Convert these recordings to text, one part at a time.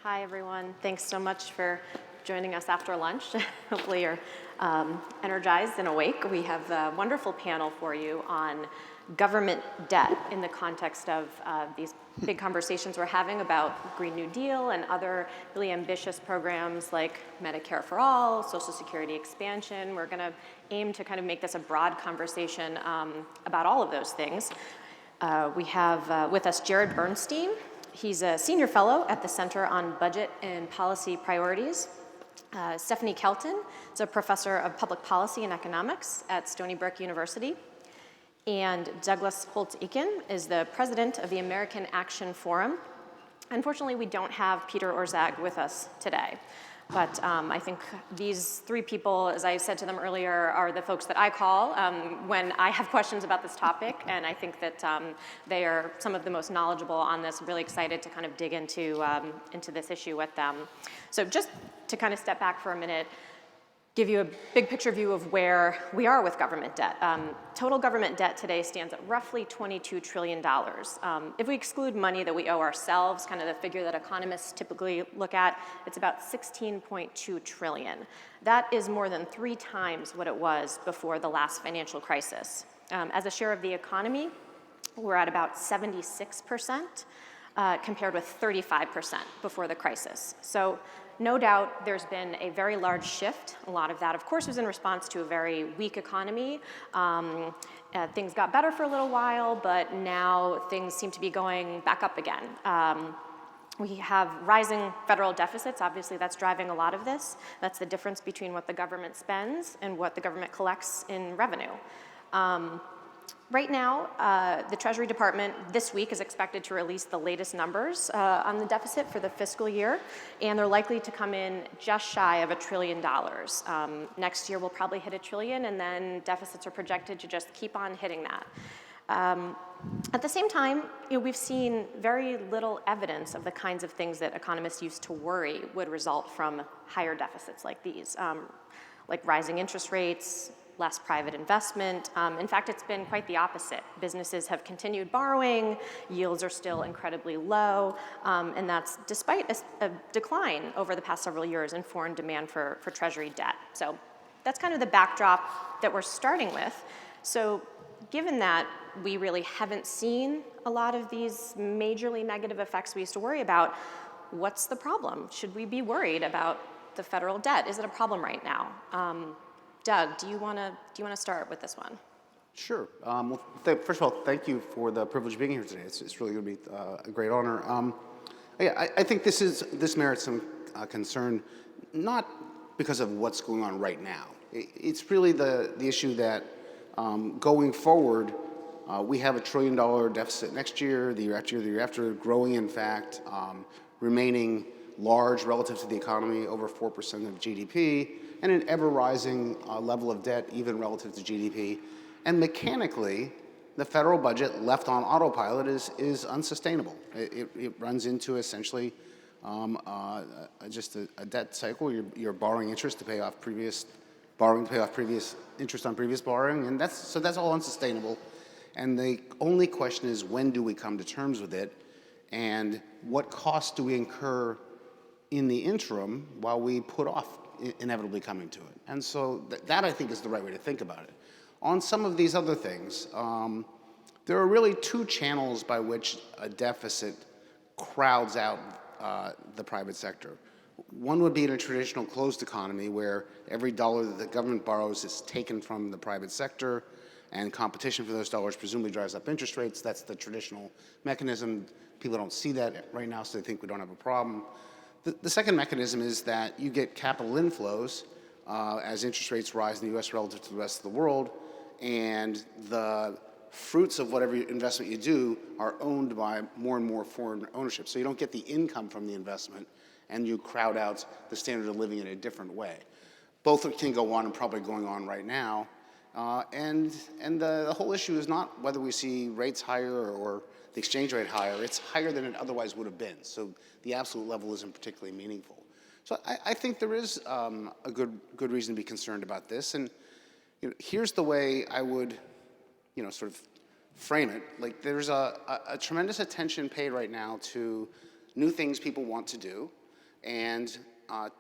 Hi, everyone. Thanks so much for joining us after lunch. Hopefully you're energized and awake. We have a wonderful panel for you on government debt in the context of these big conversations we're having about Green New Deal and other really ambitious programs like Medicare for All, Social Security expansion. We're going to aim to kind of make this a broad conversation about all of those things. We have with us Jared Bernstein. He's a senior fellow at the Center on Budget and Policy Priorities. Stephanie Kelton is a professor of public policy and economics at Stony Brook University. And Douglas Holtz-Eakin is the president of the American Action Forum. Unfortunately, we don't have Peter Orszag with us today. But I think these three people, as I said to them earlier, are the folks that I call when I have questions about this topic. And I think that they are some of the most knowledgeable on this. I'm really excited to kind of dig into this issue with them. So just to kind of step back for a minute, give you a big picture view of where we are with government debt. Total government debt today stands at roughly $22 trillion. If we exclude money that we owe ourselves, kind of the figure that economists typically look at, it's about $16.2 trillion. That is more than 3 times what it was before the last financial crisis. As a share of the economy, we're at about 76%, compared with 35% before the crisis. So no doubt there's been a very large shift. A lot of that, of course, was in response to a very weak economy. Things got better for a little while, but now things seem to be going back up again. We have rising federal deficits. Obviously, that's driving a lot of this. That's the difference between what the government spends and what the government collects in revenue. Right now, the Treasury Department this week is expected to release the latest numbers on the deficit for the fiscal year, and they're likely to come in just shy of $1 trillion. Next year, we'll probably hit $1 trillion, and then deficits are projected to just keep on hitting that. At the same time, we've seen very little evidence of the kinds of things that economists used to worry would result from higher deficits like these, like rising interest rates, less private investment. In fact, it's been quite the opposite. Businesses have continued borrowing, yields are still incredibly low, and that's despite a decline over the past several years in foreign demand for Treasury debt. So that's kind of the backdrop that we're starting with. So given that we really haven't seen a lot of these majorly negative effects we used to worry about, what's the problem? Should we be worried about the federal debt? Is it a problem right now? Doug, do you want to start with this one? Sure. First of all, thank you for the privilege of being here today. It's really going to be a great honor. I think this merits some concern, not because of what's going on right now. It's really the issue that going forward, we have $1 trillion deficit next year, the year after, growing in fact, remaining large relative to the economy, over 4% of GDP, and an ever-rising level of debt, even relative to GDP. And mechanically, the federal budget left on autopilot is unsustainable. It runs into essentially just a debt cycle. You're borrowing interest to pay off previous borrowing, to pay off previous interest on previous borrowing, and that's all unsustainable. And the only question is, when do we come to terms with it, and what costs do we incur in the interim while we put off inevitably coming to it? And so that I think is the right way to think about it. On some of these other things, there are really 2 channels by which a deficit crowds out the private sector. One would be in a traditional closed economy where every dollar that the government borrows is taken from the private sector, and competition for those dollars presumably drives up interest rates. That's the traditional mechanism. People don't see that right now, so they think we don't have a problem. The second mechanism is that you get capital inflows as interest rates rise in the U.S. relative to the rest of the world, and the fruits of whatever investment you do are owned by more and more foreign ownership. So you don't get the income from the investment, and you crowd out the standard of living in a different way. Both can go on and probably going on right now. And the whole issue is not whether we see rates higher or the exchange rate higher. It's higher than it otherwise would have been. So the absolute level isn't particularly meaningful. So I think there is a good reason to be concerned about this. And here's the way I would, sort of frame it. Like, there's a tremendous attention paid right now to new things people want to do. And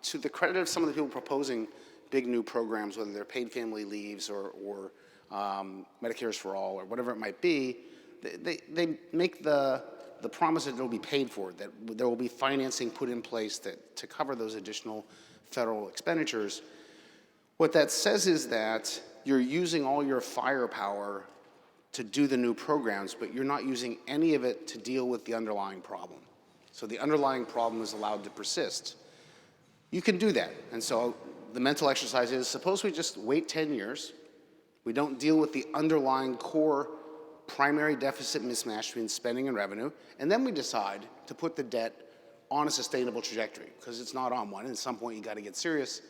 to the credit of some of the people proposing big new programs, whether they're paid family leaves or Medicare's for all or whatever it might be, they make the promise that it will be paid for, that there will be financing put in place to cover those additional federal expenditures. What that says is that you're using all your firepower to do the new programs, but you're not using any of it to deal with the underlying problem. So the underlying problem is allowed to persist. You can do that. And so the mental exercise is, suppose we just wait 10 years, we don't deal with the underlying core primary deficit mismatch between spending and revenue, and then we decide to put the debt on a sustainable trajectory, because it's not on one, and at some point you got to get serious.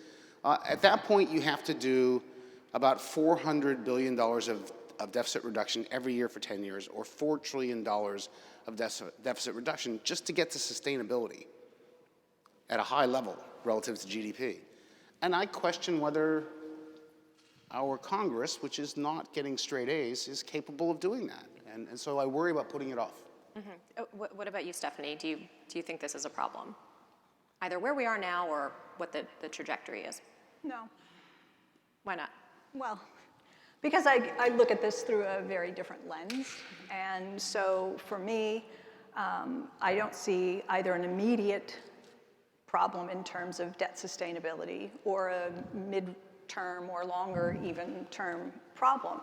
At that point, you have to do about $400 billion of deficit reduction every year for 10 years, or $4 trillion of deficit reduction just to get to sustainability at a high level relative to GDP. And I question whether our Congress, which is not getting straight A's, is capable of doing that. And so I worry about putting it off. Mm-hmm. What about you, Stephanie? Do you think this is a problem? Either where we are now or what the trajectory is? No. Why not? Well, because I look at this through a very different lens. And so for me, I don't see either an immediate problem in terms of debt sustainability or a mid-term or longer even term problem.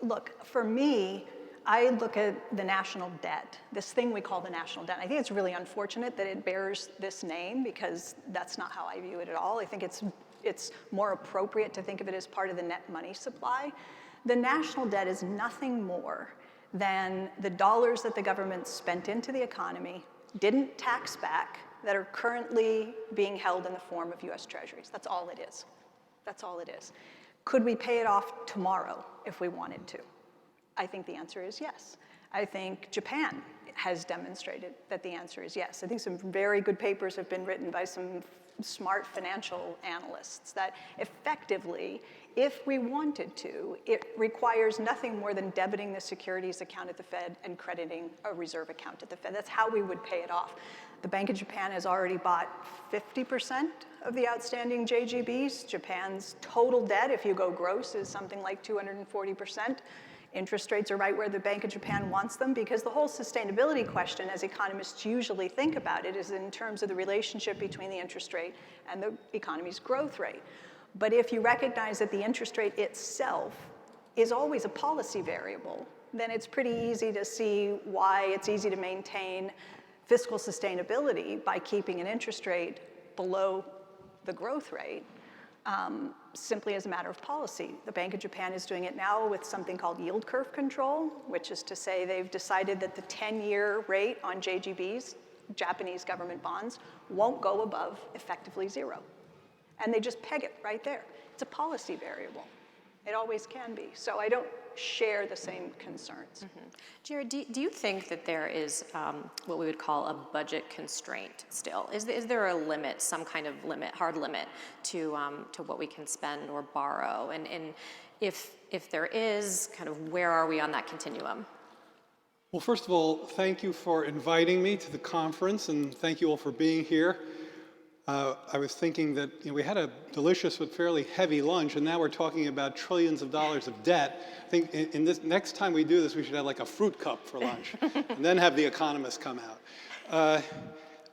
Look, for me, I look at the national debt, this thing we call the national debt. I think it's really unfortunate that it bears this name, because that's not how I view it at all. I think it's more appropriate to think of it as part of the net money supply. The national debt is nothing more than the dollars that the government spent into the economy, didn't tax back, that are currently being held in the form of US Treasuries. That's all it is. That's all it is. Could we pay it off tomorrow if we wanted to? I think the answer is yes. I think Japan has demonstrated that the answer is yes. I think some very good papers have been written by some smart financial analysts that effectively, if we wanted to, it requires nothing more than debiting the securities account at the Fed and crediting a reserve account at the Fed. That's how we would pay it off. The Bank of Japan has already bought 50% of the outstanding JGBs. Japan's total debt, if you go gross, is something like 240%. Interest rates are right where the Bank of Japan wants them, because the whole sustainability question, as economists usually think about it, is in terms of the relationship between the interest rate and the economy's growth rate. But if you recognize that the interest rate itself is always a policy variable, then it's pretty easy to see why it's easy to maintain fiscal sustainability by keeping an interest rate below the growth rate, simply as a matter of policy. The Bank of Japan is doing it now with something called yield curve control, which is to say they've decided that the 10-year rate on JGBs, Japanese government bonds, won't go above effectively zero. And they just peg it right there. It's a policy variable. It always can be. So I don't share the same concerns. Mm-hmm. Jared, do you think that there is what we would call a budget constraint still? Is there a limit, some kind of limit, hard limit to what we can spend or borrow? And if there is, kind of where are we on that continuum? Well, first of all, thank you for inviting me to the conference, and thank you all for being here. I was thinking that we had a delicious but fairly heavy lunch, and now we're talking about trillions of dollars of debt. I think in this next time we do this, we should have like a fruit cup for lunch, and then have the economists come out.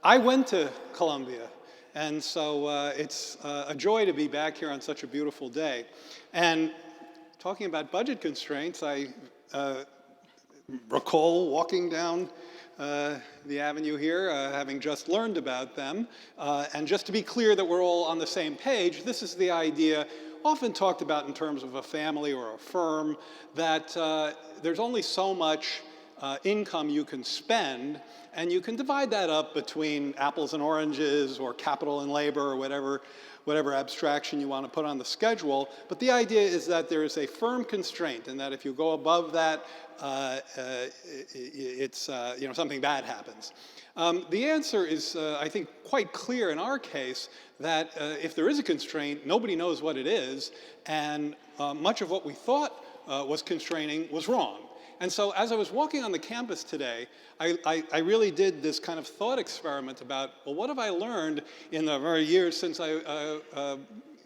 I went to Columbia, and so it's a joy to be back here on such a beautiful day. And talking about budget constraints, I recall walking down the avenue here, having just learned about them. And just to be clear that we're all on the same page, this is the idea often talked about in terms of a family or a firm, that there's only so much income you can spend, and you can divide that up between apples and oranges or capital and labor or whatever abstraction you want to put on the schedule. But the idea is that there is a firm constraint, and that if you go above that, it's something bad happens. The answer is, I think, quite clear in our case, that if there is a constraint, nobody knows what it is, and much of what we thought was constraining was wrong. And so as I was walking on the campus today, I really did this kind of thought experiment about, well, what have I learned in the very years since I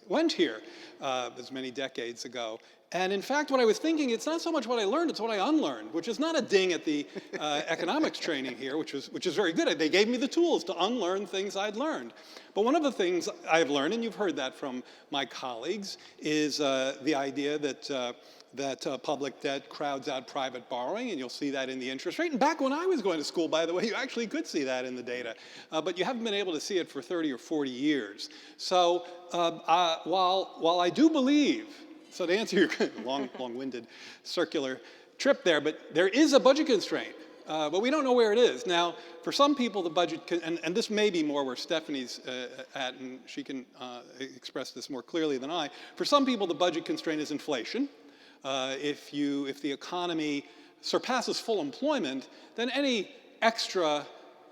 went here as many decades ago? And in fact, what I was thinking, it's not so much what I learned, it's what I unlearned, which is not a ding at the economics training here, which is very good. They gave me the tools to unlearn things I'd learned. But one of the things I've learned, and you've heard that from my colleagues, is the idea that public debt crowds out private borrowing, and you'll see that in the interest rate. And back when I was going to school, by the way, you actually could see that in the data. But you haven't been able to see it for 30 or 40 years. So while I do believe, so to answer your long-winded circular trip there, but there is a budget constraint, but we don't know where it is. Now, for some people, the budget, and this may be more where Stephanie's at, and she can express this more clearly than I. For some people, the budget constraint is inflation. If the economy surpasses full employment, then any extra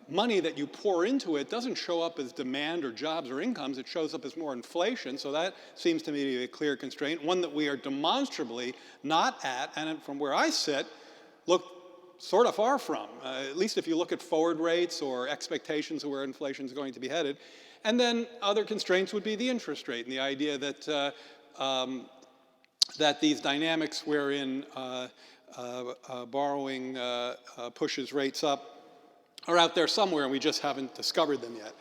money that you pour into it doesn't show up as demand or jobs or incomes, it shows up as more inflation. So that seems to me to be a clear constraint, one that we are demonstrably not at, and from where I sit, look sort of far from, at least if you look at forward rates or expectations of where inflation is going to be headed. And then other constraints would be the interest rate and the idea that that these dynamics wherein borrowing pushes rates up are out there somewhere, and we just haven't discovered them yet.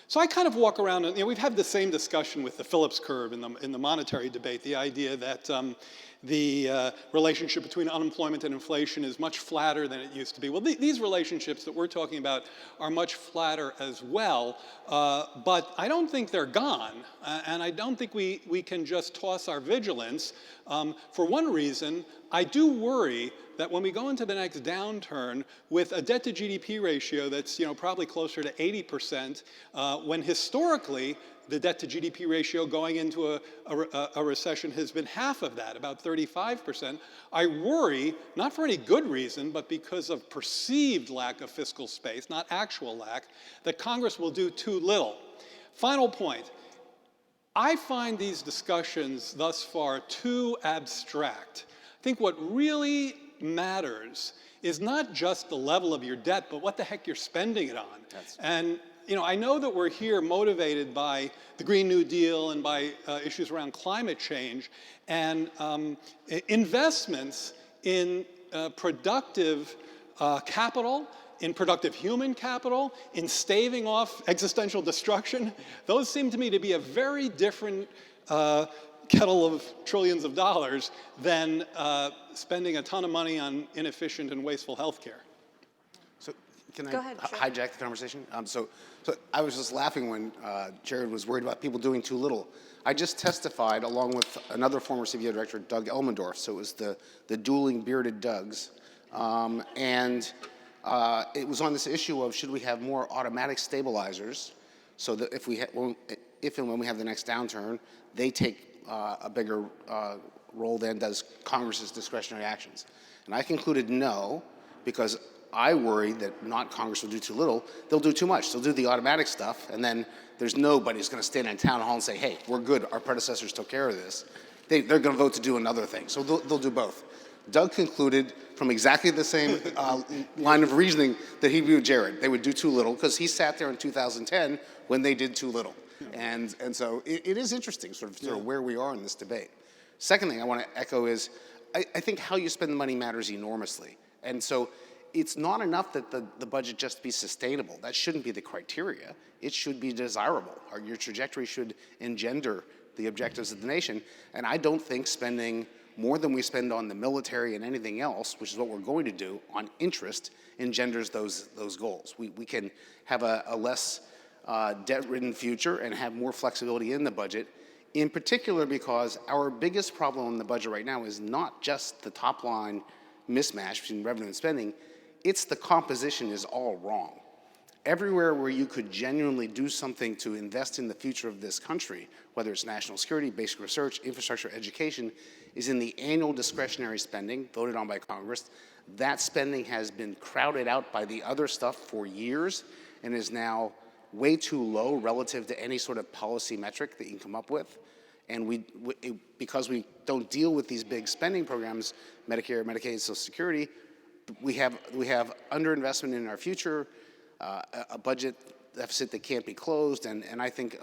So I kind of walk around, and we've had the same discussion with the Phillips curve in the monetary debate, the idea that the relationship between unemployment and inflation is much flatter than it used to be. Well, these relationships that we're talking about are much flatter as well, but I don't think they're gone, and I don't think we can just toss our vigilance. For one reason, I do worry that when we go into the next downturn with a debt to GDP ratio that's probably closer to 80%, when historically the debt to GDP ratio going into a recession has been half of that, about 35%. I worry, not for any good reason, but because of perceived lack of fiscal space, not actual lack, that Congress will do too little. Final point. I find these discussions thus far too abstract. I think what really matters is not just the level of your debt, but what the heck you're spending it on. And I know that we're here motivated by the Green New Deal and by issues around climate change, and investments in productive capital, in productive human capital, in staving off existential destruction. Those seem to me to be a very different kettle of trillions of dollars than spending a ton of money on inefficient and wasteful health care. So can Go I ahead, sure. hijack the conversation? So I was just laughing when Jared was worried about people doing too little. I just testified along with another former CBO director, Doug Elmendorf, so it was the dueling bearded Dougs. And it was on this issue of should we have more automatic stabilizers so that if and when we have the next downturn, they take a bigger role than does Congress's discretionary actions. And I concluded no, because I worry that not Congress will do too little, they'll do too much. They'll do the automatic stuff, and then there's nobody who's going to stand in town hall and say, hey, we're good, our predecessors took care of this. They're going to vote to do another thing, so they'll do both. Doug concluded from exactly the same line of reasoning that he viewed Jared. They would do too little, because he sat there in 2010 when they did too little. And so it is interesting sort of where we are in this debate. Second thing I want to echo is I think how you spend the money matters enormously. And so it's not enough that the budget just be sustainable. That shouldn't be the criteria. It should be desirable. Your trajectory should engender the objectives of the nation. And I don't think spending more than we spend on the military and anything else, which is what we're going to do, on interest, engenders those goals. We can have a less debt-ridden future and have more flexibility in the budget, in particular because our biggest problem in the budget right now is not just the top-line mismatch between revenue and spending, it's the composition is all wrong. Everywhere where you could genuinely do something to invest in the future of this country, whether it's national security, basic research, infrastructure, education, is in the annual discretionary spending voted on by Congress. That spending has been crowded out by the other stuff for years and is now way too low relative to any sort of policy metric that you can come up with. And because we don't deal with these big spending programs, Medicare, Medicaid, Social Security, we have underinvestment in our future, a budget deficit that can't be closed, and I think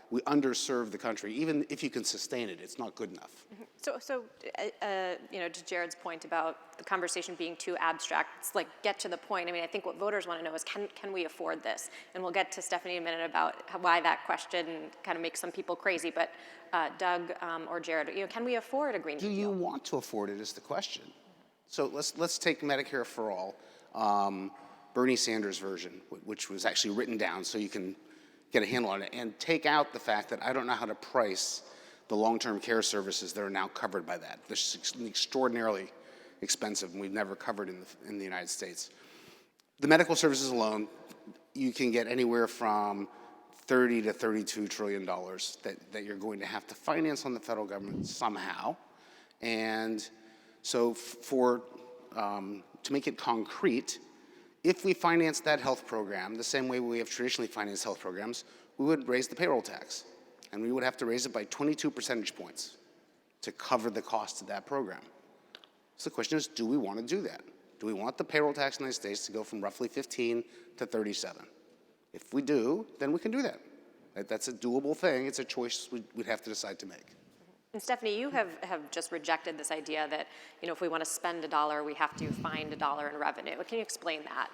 we underserve the country. Even if you can sustain it, it's not good enough. So to Jared's point about the conversation being too abstract, it's like get to the point. I mean, I think what voters want to know is can we afford this? And we'll get to Stephanie in a minute about why that question kind of makes some people crazy. But Doug or Jared, can we afford a Green New Do Deal? you want to afford it is the question. So let's take Medicare for All, Bernie Sanders' version, which was actually written down so you can get a handle on it, and take out the fact that I don't know how to price the long-term care services that are now covered by that. They're extraordinarily expensive, and we've never covered in the United States. The medical services alone, you can get anywhere from $30 to $32 trillion that you're going to have to finance on the federal government somehow. And so to make it concrete, if we finance that health program the same way we have traditionally financed health programs, we would raise the payroll tax. And we would have to raise it by 22 percentage points to cover the cost of that program. So the question is, do we want to do that? Do we want the payroll tax in the United States to go from roughly 15 to 37? If we do, then we can do that. That's a doable thing. It's a choice we'd have to decide to make. And Stephanie, you have just rejected this idea that, if we want to spend $1, we have to find $1 in revenue. Can you explain that?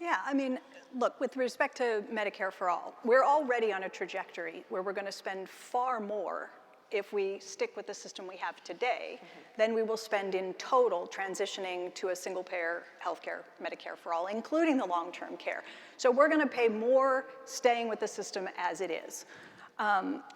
Yeah, I mean, look, with respect to Medicare for All, we're already on a trajectory where we're going to spend far more if we stick with the system we have today than we will spend in total transitioning to a single-payer healthcare, Medicare for All, including the long-term care. So we're going to pay more staying with the system as it is.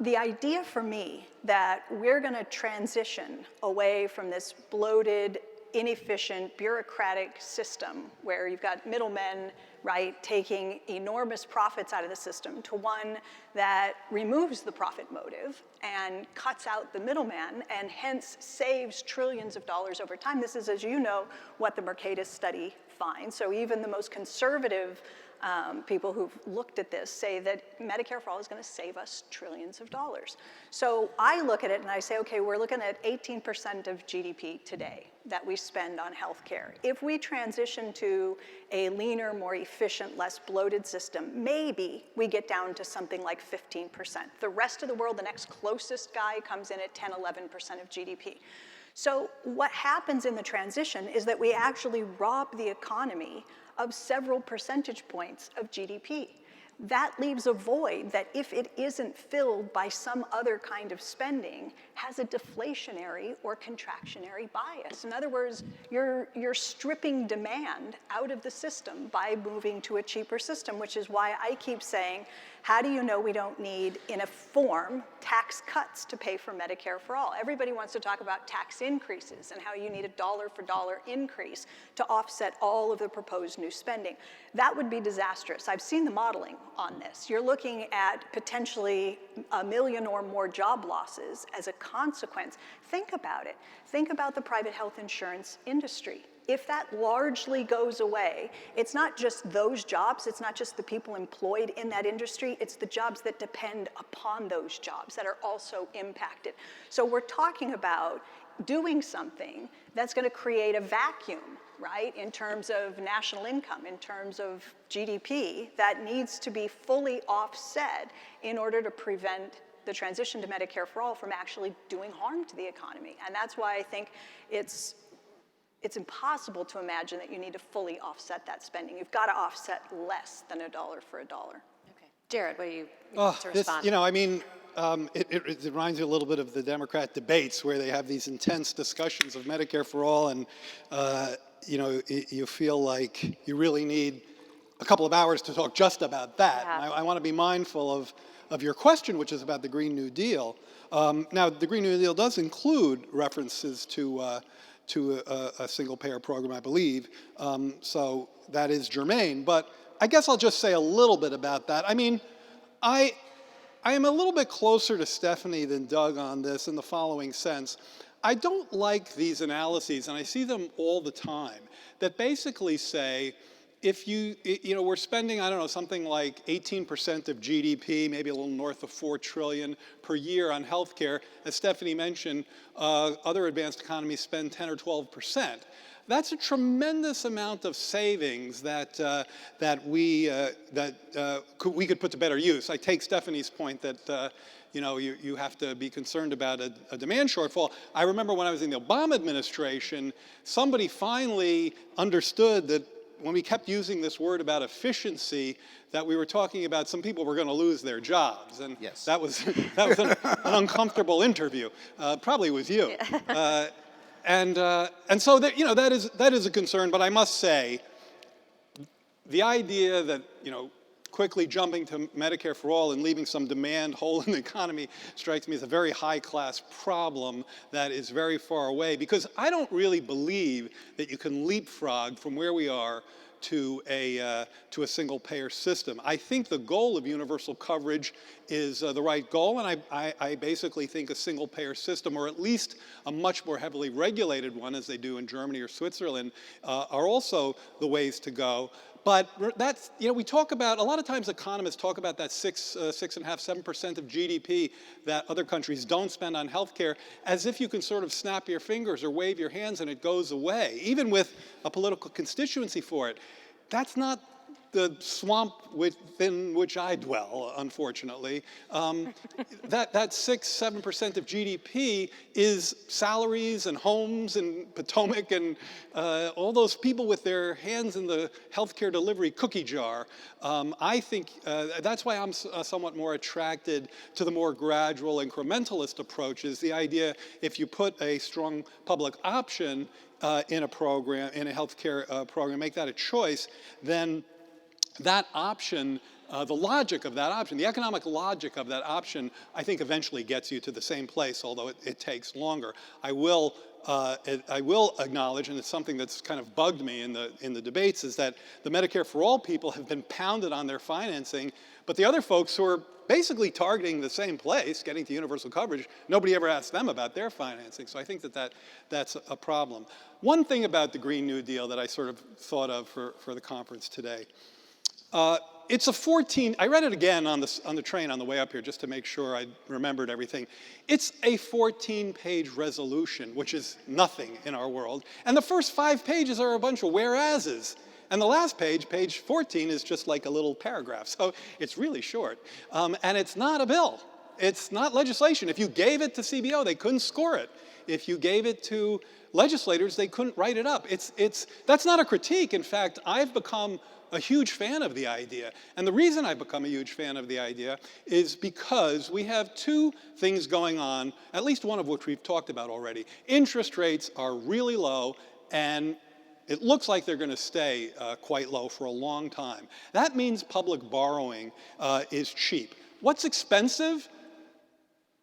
The idea for me that we're going to transition away from this bloated, inefficient, bureaucratic system where you've got middlemen, right, taking enormous profits out of the system to one that removes the profit motive and cuts out the middleman and hence saves trillions of dollars over time. This is, as you know, what the Mercatus study finds. So even the most conservative people who've looked at this say that Medicare for All is going to save us trillions of dollars. So I look at it and I say, okay, we're looking at 18% of GDP today that we spend on healthcare. If we transition to a leaner, more efficient, less bloated system, maybe we get down to something like 15%. The rest of the world, the next closest guy comes in at 10, 11% of GDP. So what happens in the transition is that we actually rob the economy of several percentage points of GDP. That leaves a void that, if it isn't filled by some other kind of spending, has a deflationary or contractionary bias. In other words, you're stripping demand out of the system by moving to a cheaper system, which is why I keep saying, how do you know we don't need, in a form, tax cuts to pay for Medicare for All? Everybody wants to talk about tax increases and how you need a dollar-for-dollar increase to offset all of the proposed new spending. That would be disastrous. I've seen the modeling on this. You're looking at potentially 1 million or more job losses as a consequence. Think about it. Think about the private health insurance industry. If that largely goes away, it's not just those jobs, it's not just the people employed in that industry, it's the jobs that depend upon those jobs that are also impacted. So we're talking about doing something that's going to create a vacuum, right, in terms of national income, in terms of GDP, that needs to be fully offset in order to prevent the transition to Medicare for All from actually doing harm to the economy. And that's why I think it's impossible to imagine that you need to fully offset that spending. You've got to offset less than $1 for $1. Okay. Jared, what do you want to respond? It reminds me a little bit of the Democrat debates where they have these intense discussions of Medicare for All, and you feel like you really need a couple of hours to talk just about that. Yeah. And I want to be mindful of your question, which is about the Green New Deal. Now, the Green New Deal does include references to a single-payer program, I believe, so that is germane. But I guess I'll just say a little bit about that. I mean, I am a little bit closer to Stephanie than Doug on this in the following sense. I don't like these analyses, and I see them all the time, that basically say, if we're spending, I don't know, something like 18% of GDP, maybe a little north of $4 trillion per year on healthcare. As Stephanie mentioned, other advanced economies spend 10 or 12%. That's a tremendous amount of savings that, we could put to better use. I take Stephanie's point that you have to be concerned about a demand shortfall. I remember when I was in the Obama administration, somebody finally understood that when we kept using this word about efficiency, that we were talking about some people were going to lose their jobs, and yes. that was an uncomfortable interview. Probably with you, and so that is a concern. But I must say, the idea that quickly jumping to Medicare for all and leaving some demand hole in the economy strikes me as a very high-class problem that is very far away, because I don't really believe that you can leapfrog from where we are to a single-payer system. I think the goal of universal coverage is the right goal, and I basically think a single-payer system, or at least a much more heavily regulated one, as they do in Germany or Switzerland, are also the ways to go. But that's, we talk about, a lot of times economists talk about that 6.5%, 7% of GDP that other countries don't spend on healthcare, as if you can sort of snap your fingers or wave your hands and it goes away, even with a political constituency for it. That's not the swamp within which I dwell, unfortunately. That 6-7% of GDP is salaries and homes and Potomac and all those people with their hands in the healthcare delivery cookie jar. I think that's why I'm somewhat more attracted to the more gradual incrementalist approaches. The idea, if you put a strong public option in a program, in a healthcare program, make that a choice, then that option, the logic of that option, the economic logic of that option, I think eventually gets you to the same place, although it takes longer. I will acknowledge, and it's something that's kind of bugged me in the debates, is that the Medicare for All people have been pounded on their financing, but the other folks who are basically targeting the same place, getting to universal coverage, nobody ever asked them about their financing. So I think that's a problem. One thing about the Green New Deal that I sort of thought of for the conference today. It's a 14, I read it again on the train on the way up here just to make sure I remembered everything. It's a 14-page resolution, which is nothing in our world. And the first 5 pages are a bunch of whereases. And the last page, page 14, is just like a little paragraph. So it's really short. And it's not a bill. It's not legislation. If you gave it to CBO, they couldn't score it. If you gave it to legislators, they couldn't write it up. That's not a critique. In fact, I've become a huge fan of the idea. And the reason I've become a huge fan of the idea is because we have 2 things going on, at least one of which we've talked about already. Interest rates are really low, and it looks like they're going to stay quite low for a long time. That means public borrowing is cheap. What's expensive?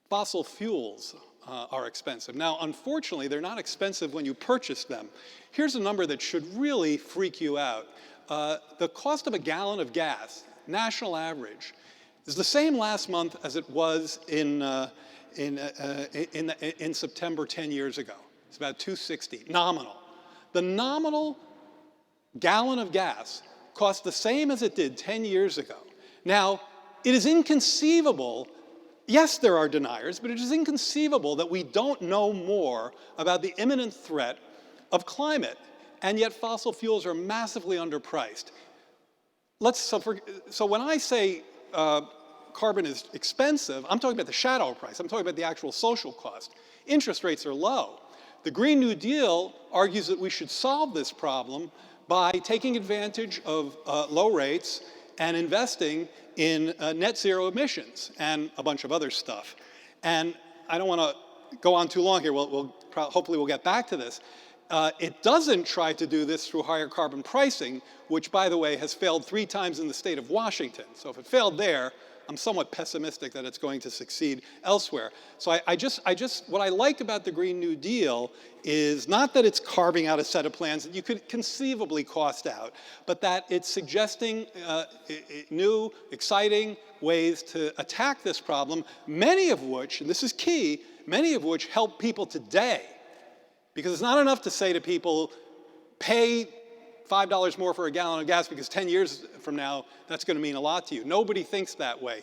Fossil fuels are expensive. Now, unfortunately, they're not expensive when you purchase them. Here's a number that should really freak you out. The cost of a gallon of gas, national average, is the same last month as it was in September 10 years ago. It's about $2.60, nominal. The nominal gallon of gas cost the same as it did 10 years ago. Now, it is inconceivable, yes, there are deniers, but it is inconceivable that we don't know more about the imminent threat of climate, and yet fossil fuels are massively underpriced. So when I say carbon is expensive, I'm talking about the shadow price. I'm talking about the actual social cost. Interest rates are low. The Green New Deal argues that we should solve this problem by taking advantage of low rates and investing in net zero emissions and a bunch of other stuff. And I don't want to go on too long here. Hopefully we'll get back to this. It doesn't try to do this through higher carbon pricing, which, by the way, has failed 3 times in the state of Washington. So if it failed there, I'm somewhat pessimistic that it's going to succeed elsewhere. So what I like about the Green New Deal is not that it's carving out a set of plans that you could conceivably cost out, but that it's suggesting new, exciting ways to attack this problem, many of which, and this is key, many of which help people today. Because it's not enough to say to people, pay $5 more for a gallon of gas because 10 years from now, that's going to mean a lot to you. Nobody thinks that way.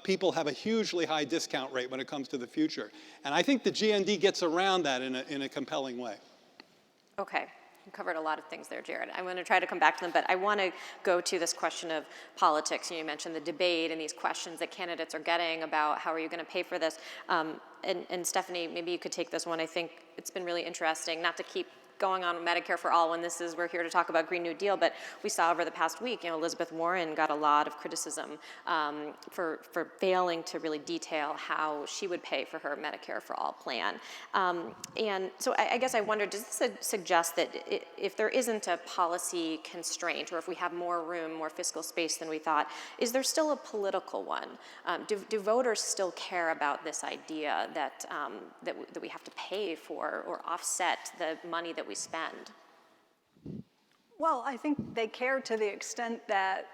People have a hugely high discount rate when it comes to the future. And I think the GND gets around that in a compelling way. Okay. You covered a lot of things there, Jared. I'm going to try to come back to them, but I want to go to this question of politics. You mentioned the debate and these questions that candidates are getting about how are you going to pay for this. And Stephanie, maybe you could take this one. I think it's been really interesting, not to keep going on Medicare for all when we're here to talk about Green New Deal, but we saw over the past week, Elizabeth Warren got a lot of criticism for failing to really detail how she would pay for her Medicare for all plan. And so I guess I wonder, does this suggest that if there isn't a policy constraint, or if we have more room, more fiscal space than we thought, is there still a political one? Do voters still care about this idea that we have to pay for or offset the money that we spend? Well, I think they care to the extent that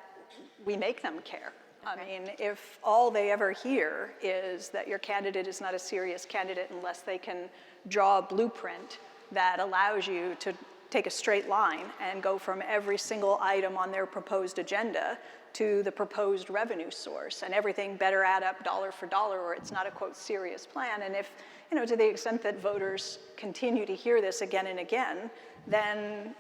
we make them care. I mean, if all they ever hear is that your candidate is not a serious candidate unless they can draw a blueprint that allows you to take a straight line and go from every single item on their proposed agenda to the proposed revenue source, and everything better add up dollar for dollar, or it's not a, quote, serious plan. And if, to the extent that voters continue to hear this again and again, then,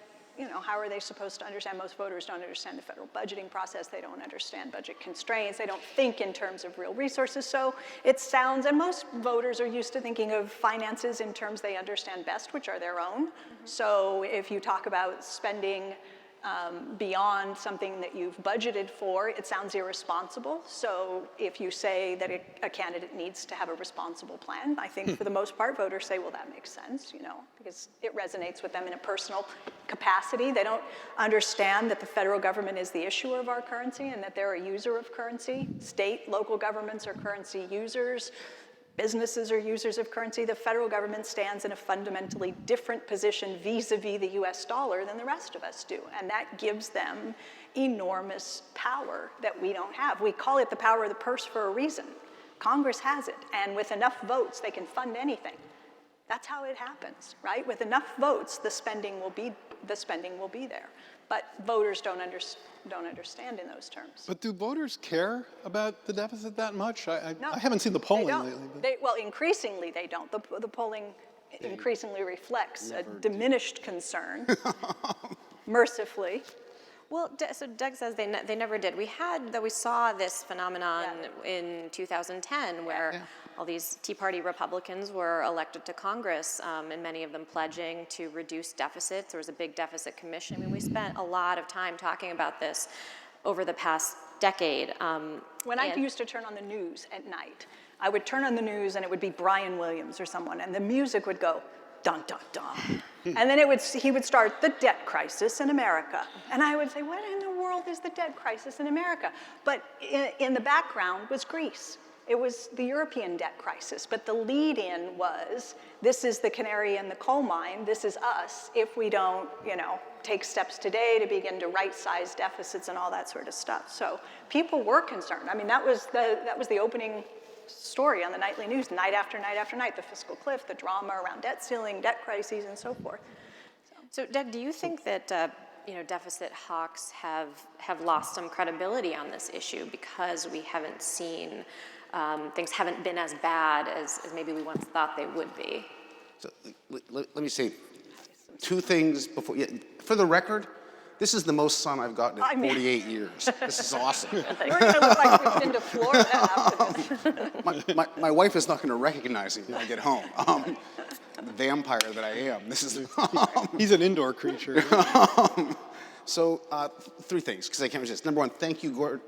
how are they supposed to understand? Most voters don't understand the federal budgeting process. They don't understand budget constraints. They don't think in terms of real resources. So it sounds, and most voters are used to thinking of finances in terms they understand best, which are their own. Mm-hmm. So if you talk about spending beyond something that you've budgeted for, it sounds irresponsible. So if you say that a candidate needs to have a responsible plan, I think for the most part, voters say, well, that makes sense, because it resonates with them in a personal capacity. They don't understand that the federal government is the issuer of our currency and that they're a user of currency. State, local governments are currency users. Businesses are users of currency. The federal government stands in a fundamentally different position vis-a-vis the US dollar than the rest of us do. And that gives them enormous power that we don't have. We call it the power of the purse for a reason. Congress has it. And with enough votes, they can fund anything. That's how it happens, right? With enough votes, the spending will be there. But voters don't understand in those terms. But do voters care about the deficit that much? No, I haven't seen the polling lately. Well, increasingly they don't. The polling increasingly reflects a diminished concern, mercifully. Well, so Doug says they never did. We saw this phenomenon in 2010 where all these Tea Party Republicans were elected to Congress, and many of them pledging to reduce deficits. There was a big deficit commission. I mean, we spent a lot of time talking about this over the past decade. When I used to turn on the news at night, I would turn on the news and it would be Brian Williams or someone, and the music would go, dun, dun, dun. And then he would start the debt crisis in America. And I would say, what in the world is the debt crisis in America? But in the background was Greece. It was the European debt crisis. But the lead-in was, this is the canary in the coal mine. This is us if we don't, take steps today to begin to right-size deficits and all that sort of stuff. So people were concerned. I mean, that was the opening story on the nightly news, night after night after night, the fiscal cliff, the drama around debt ceiling, debt crises, and so forth. So Doug, do you think that deficit hawks have lost some credibility on this issue because we haven't seen, things haven't been as bad as maybe we once thought they would be? So let me say two things before. Yeah, for the record, this is the most sun I've gotten in 48 years. This is awesome. You're going to look like we've been to Florida after this. My wife is not going to recognize me when I get home. The vampire that I am. This is. He's an indoor creature. So three things, because I can't resist. Number one, thank you,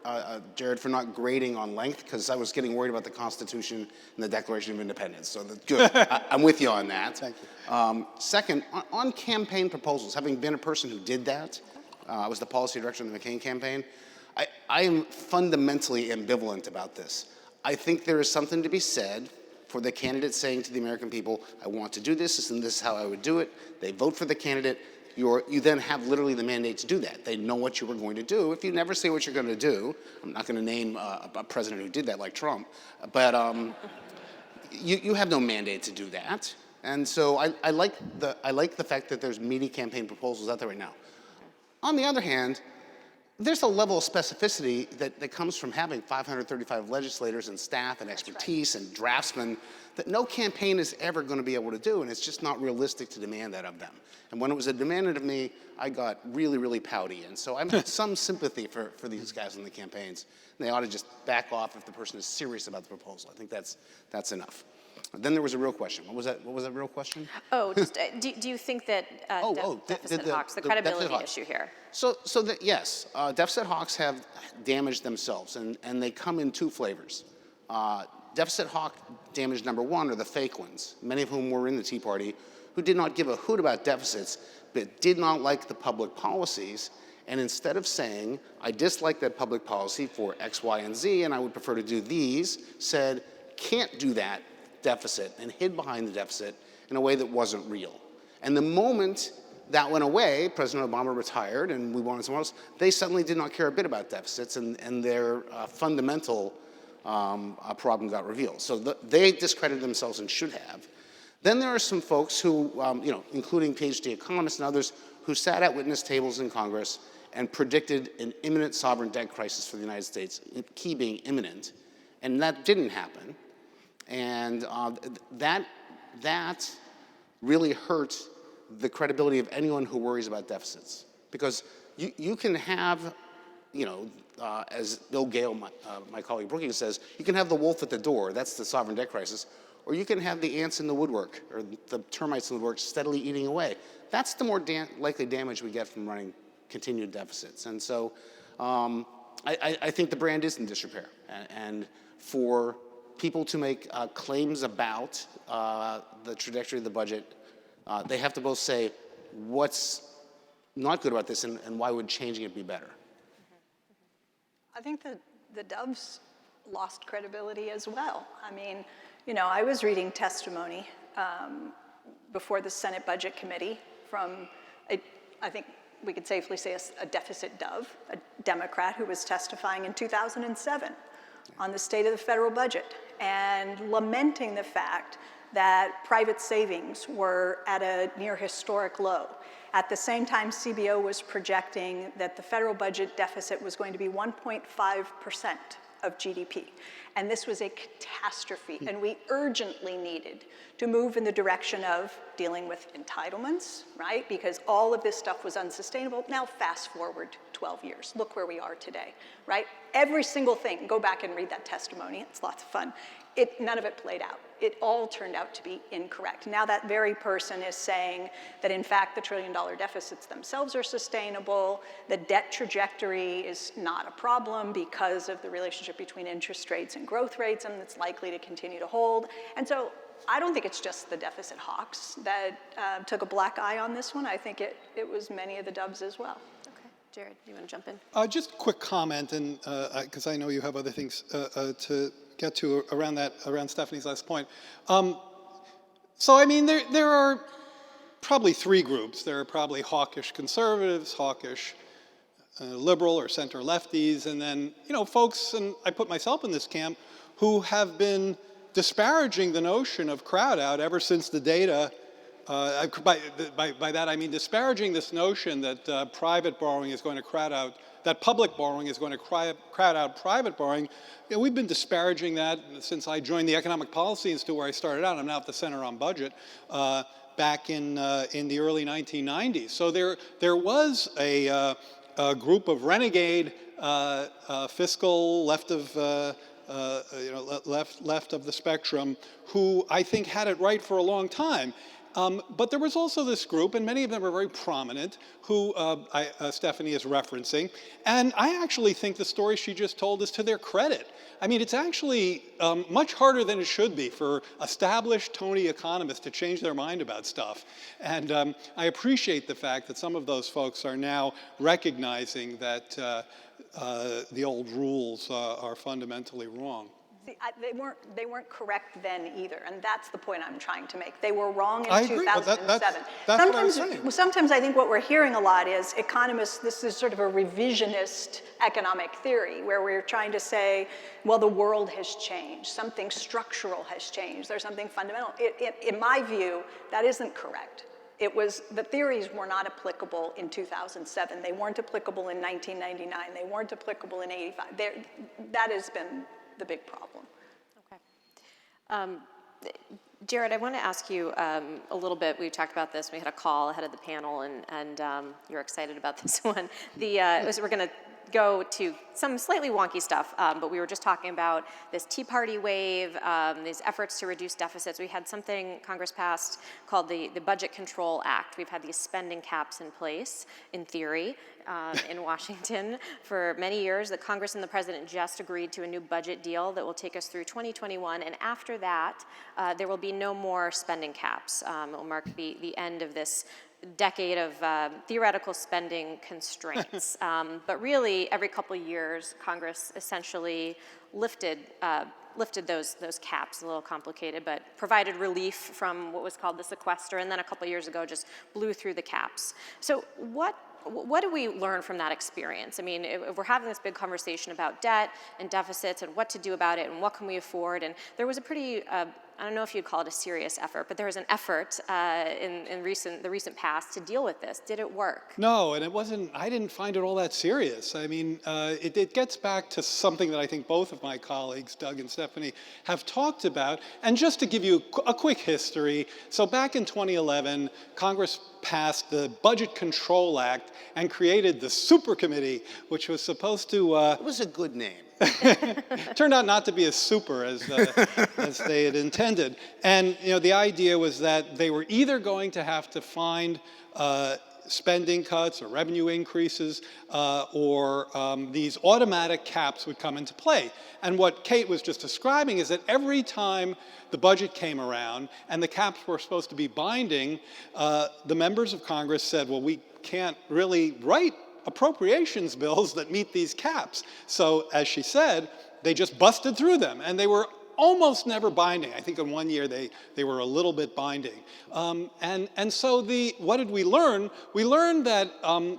Jared, for not grading on length, because I was getting worried about the Constitution and the Declaration of Independence. So that's good. I'm with you on that. Thank you. Second, on campaign proposals, having been a person who did that, I was the policy director in the McCain campaign, I am fundamentally ambivalent about this. I think there is something to be said for the candidate saying to the American people, I want to do this, and this is how I would do it. They vote for the candidate. You then have literally the mandate to do that. They know what you were going to do. If you never say what you're going to do, I'm not going to name a president who did that like Trump, but you have no mandate to do that. And so I like the fact that there's meaty campaign proposals out there right now. On the other hand, there's a level of specificity that comes from having 535 legislators and staff and expertise and draftsmen that no campaign is ever going to be able to do, and it's just not realistic to demand that of them. And when it was demanded of me, I got really, really pouty. And so I have some sympathy for these guys in the campaigns. And they ought to just back off if the person is serious about the proposal. I think that's enough. Then there was a real question. What was that real question? Oh, just, do you think that deficit hawks, the credibility issue here? Yes, deficit hawks have damaged themselves, and they come in two flavors. Deficit hawk damage number one are the fake ones, many of whom were in the Tea Party, who did not give a hoot about deficits, but did not like the public policies, and instead of saying, I dislike that public policy for X, Y, and Z, and I would prefer to do these, said, can't do that deficit, and hid behind the deficit in a way that wasn't real. And the moment that went away, President Obama retired, and we wanted someone else, they suddenly did not care a bit about deficits, and their fundamental problem got revealed. So they discredited themselves and should have. Then there are some folks who, including PhD economists and others, who sat at witness tables in Congress and predicted an imminent sovereign debt crisis for the United States, key being imminent, and that didn't happen. And that really hurt the credibility of anyone who worries about deficits. Because you can have, as Bill Gale, my colleague Brookings says, you can have the wolf at the door, that's the sovereign debt crisis, or you can have the ants in the woodwork, or the termites in the woodwork steadily eating away. That's the more likely damage we get from running continued deficits. And so I think the brand is in disrepair. And for people to make claims about the trajectory of the budget, they have to both say what's not good about this and why would changing it be better. I think that the Doves lost credibility as well. I mean, I was reading testimony before the Senate Budget Committee from, I think we could safely say a deficit dove, a Democrat who was testifying in 2007 on the state of the federal budget and lamenting the fact that private savings were at a near historic low. At the same time, CBO was projecting that the federal budget deficit was going to be 1.5% of GDP. And this was a catastrophe, and we urgently needed to move in the direction of dealing with entitlements, right? Because all of this stuff was unsustainable. Now fast forward 12 years, look where we are today, right? Every single thing, go back and read that testimony, it's lots of fun. None of it played out. It all turned out to be incorrect. Now that very person is saying that in fact the $1 trillion deficits themselves are sustainable, the debt trajectory is not a problem because of the relationship between interest rates and growth rates, and it's likely to continue to hold. And so I don't think it's just the deficit hawks that took a black eye on this one. I think it was many of the Doves as well. Okay, Jared, do you want to jump in? Just a quick comment, and because I know you have other things to get to around Stephanie's last point. So I mean, there are probably three groups. There are probably hawkish conservatives, hawkish liberal or center lefties, and then folks, and I put myself in this camp, who have been disparaging the notion of crowd out ever since the data. By that I mean disparaging this notion that private borrowing is going to crowd out, that public borrowing is going to crowd out private borrowing. We've been disparaging that since I joined the Economic Policy Institute, where I started out. I'm now at the Center on Budget, back in the early 1990s. So there was a group of renegade fiscal left of left of the spectrum who I think had it right for a long time. But there was also this group, and many of them are very prominent, who Stephanie is referencing. And I actually think the story she just told is to their credit. I mean, it's actually much harder than it should be for established Tony economists to change their mind about stuff. And I appreciate the fact that some of those folks are now recognizing that the old rules are fundamentally wrong. See, they weren't correct then either, and that's the point I'm trying to make. They were wrong in 2007. That's what I was saying. Sometimes I think what we're hearing a lot is economists, this is sort of a revisionist economic theory, where we're trying to say, well, the world has changed, something structural has changed, there's something fundamental. In my view, that isn't correct. the theories were not applicable in 2007. They weren't applicable in 1999. They weren't applicable in 85. That has been the big problem. Okay. Jared, I want to ask you a little bit. We talked about this. We had a call ahead of the panel, and you're excited about this one. We're going to go to some slightly wonky stuff, but we were just talking about this Tea Party wave, these efforts to reduce deficits. We had something Congress passed called the Budget Control Act. We've had these spending caps in place, in theory, in Washington for many years. The Congress and the President just agreed to a new budget deal that will take us through 2021, and after that, there will be no more spending caps. It will mark the end of this decade of theoretical spending constraints. But really, every couple of years, Congress essentially lifted those caps, a little complicated, but provided relief from what was called the sequester, and then a couple of years ago just blew through the caps. So what do we learn from that experience? I mean, if we're having this big conversation about debt and deficits and what to do about it and what can we afford, and there was a pretty, I don't know if you'd call it a serious effort, but there was an effort in the recent past to deal with this. Did it work? No, and it wasn't, I didn't find it all that serious. I mean, it gets back to something that I think both of my colleagues, Doug and Stephanie, have talked about. And just to give you a quick history, so back in 2011, Congress passed the Budget Control Act and created the Super Committee, which was supposed to... It was a good name. Turned out not to be as super as they had intended. And the idea was that they were either going to have to find spending cuts or revenue increases, or these automatic caps would come into play. And what Kate was just describing is that every time the budget came around and the caps were supposed to be binding, the members of Congress said, well, we can't really write appropriations bills that meet these caps. So, as she said, they just busted through them, and they were almost never binding. I think in one year they were a little bit binding. And so what did we learn? We learned that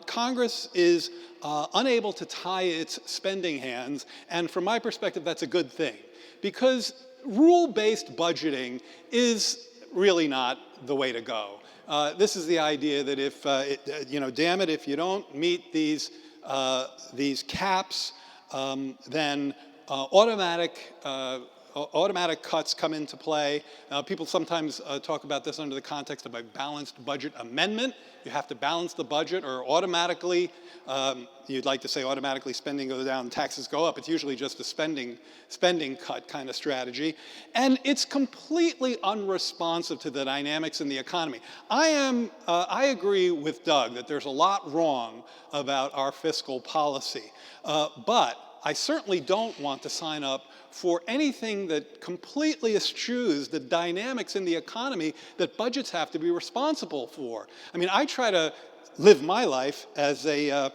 Congress is unable to tie its spending hands, and from my perspective, that's a good thing, because rule-based budgeting is really not the way to go. This is the idea that if, damn it, if you don't meet these caps, then automatic cuts come into play. People sometimes talk about this under the context of a balanced budget amendment. You have to balance the budget, or automatically, you'd like to say automatically spending goes down, taxes go up. It's usually just a spending cut kind of strategy. And it's completely unresponsive to the dynamics in the economy. I agree with Doug that there's a lot wrong about our fiscal policy, but I certainly don't want to sign up for anything that completely eschews the dynamics in the economy that budgets have to be responsible for. I mean, I try to live my life as a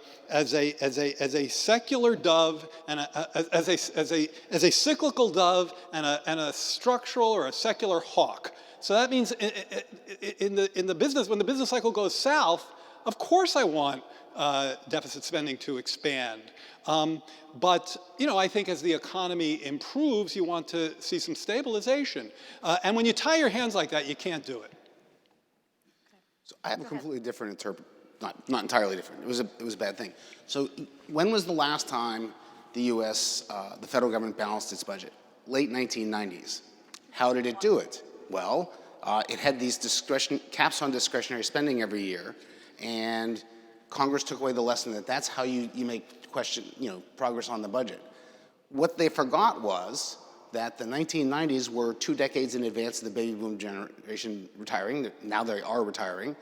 secular dove and as a cyclical dove and a structural or a secular hawk. So that means in the business, when the business cycle goes south, of course I want deficit spending to expand. But I think as the economy improves, you want to see some stabilization. And when you tie your hands like that, you can't do it. So I have a completely different not entirely different. It was a bad thing. So when was the last time the U.S., the federal government balanced its budget? Late 1990s. How did it do it? Well, it had these caps on discretionary spending every year, and Congress took away the lesson that that's how you make progress on the budget. What they forgot was that the 1990s were 2 decades in advance of the baby boom generation retiring. Now they are retiring.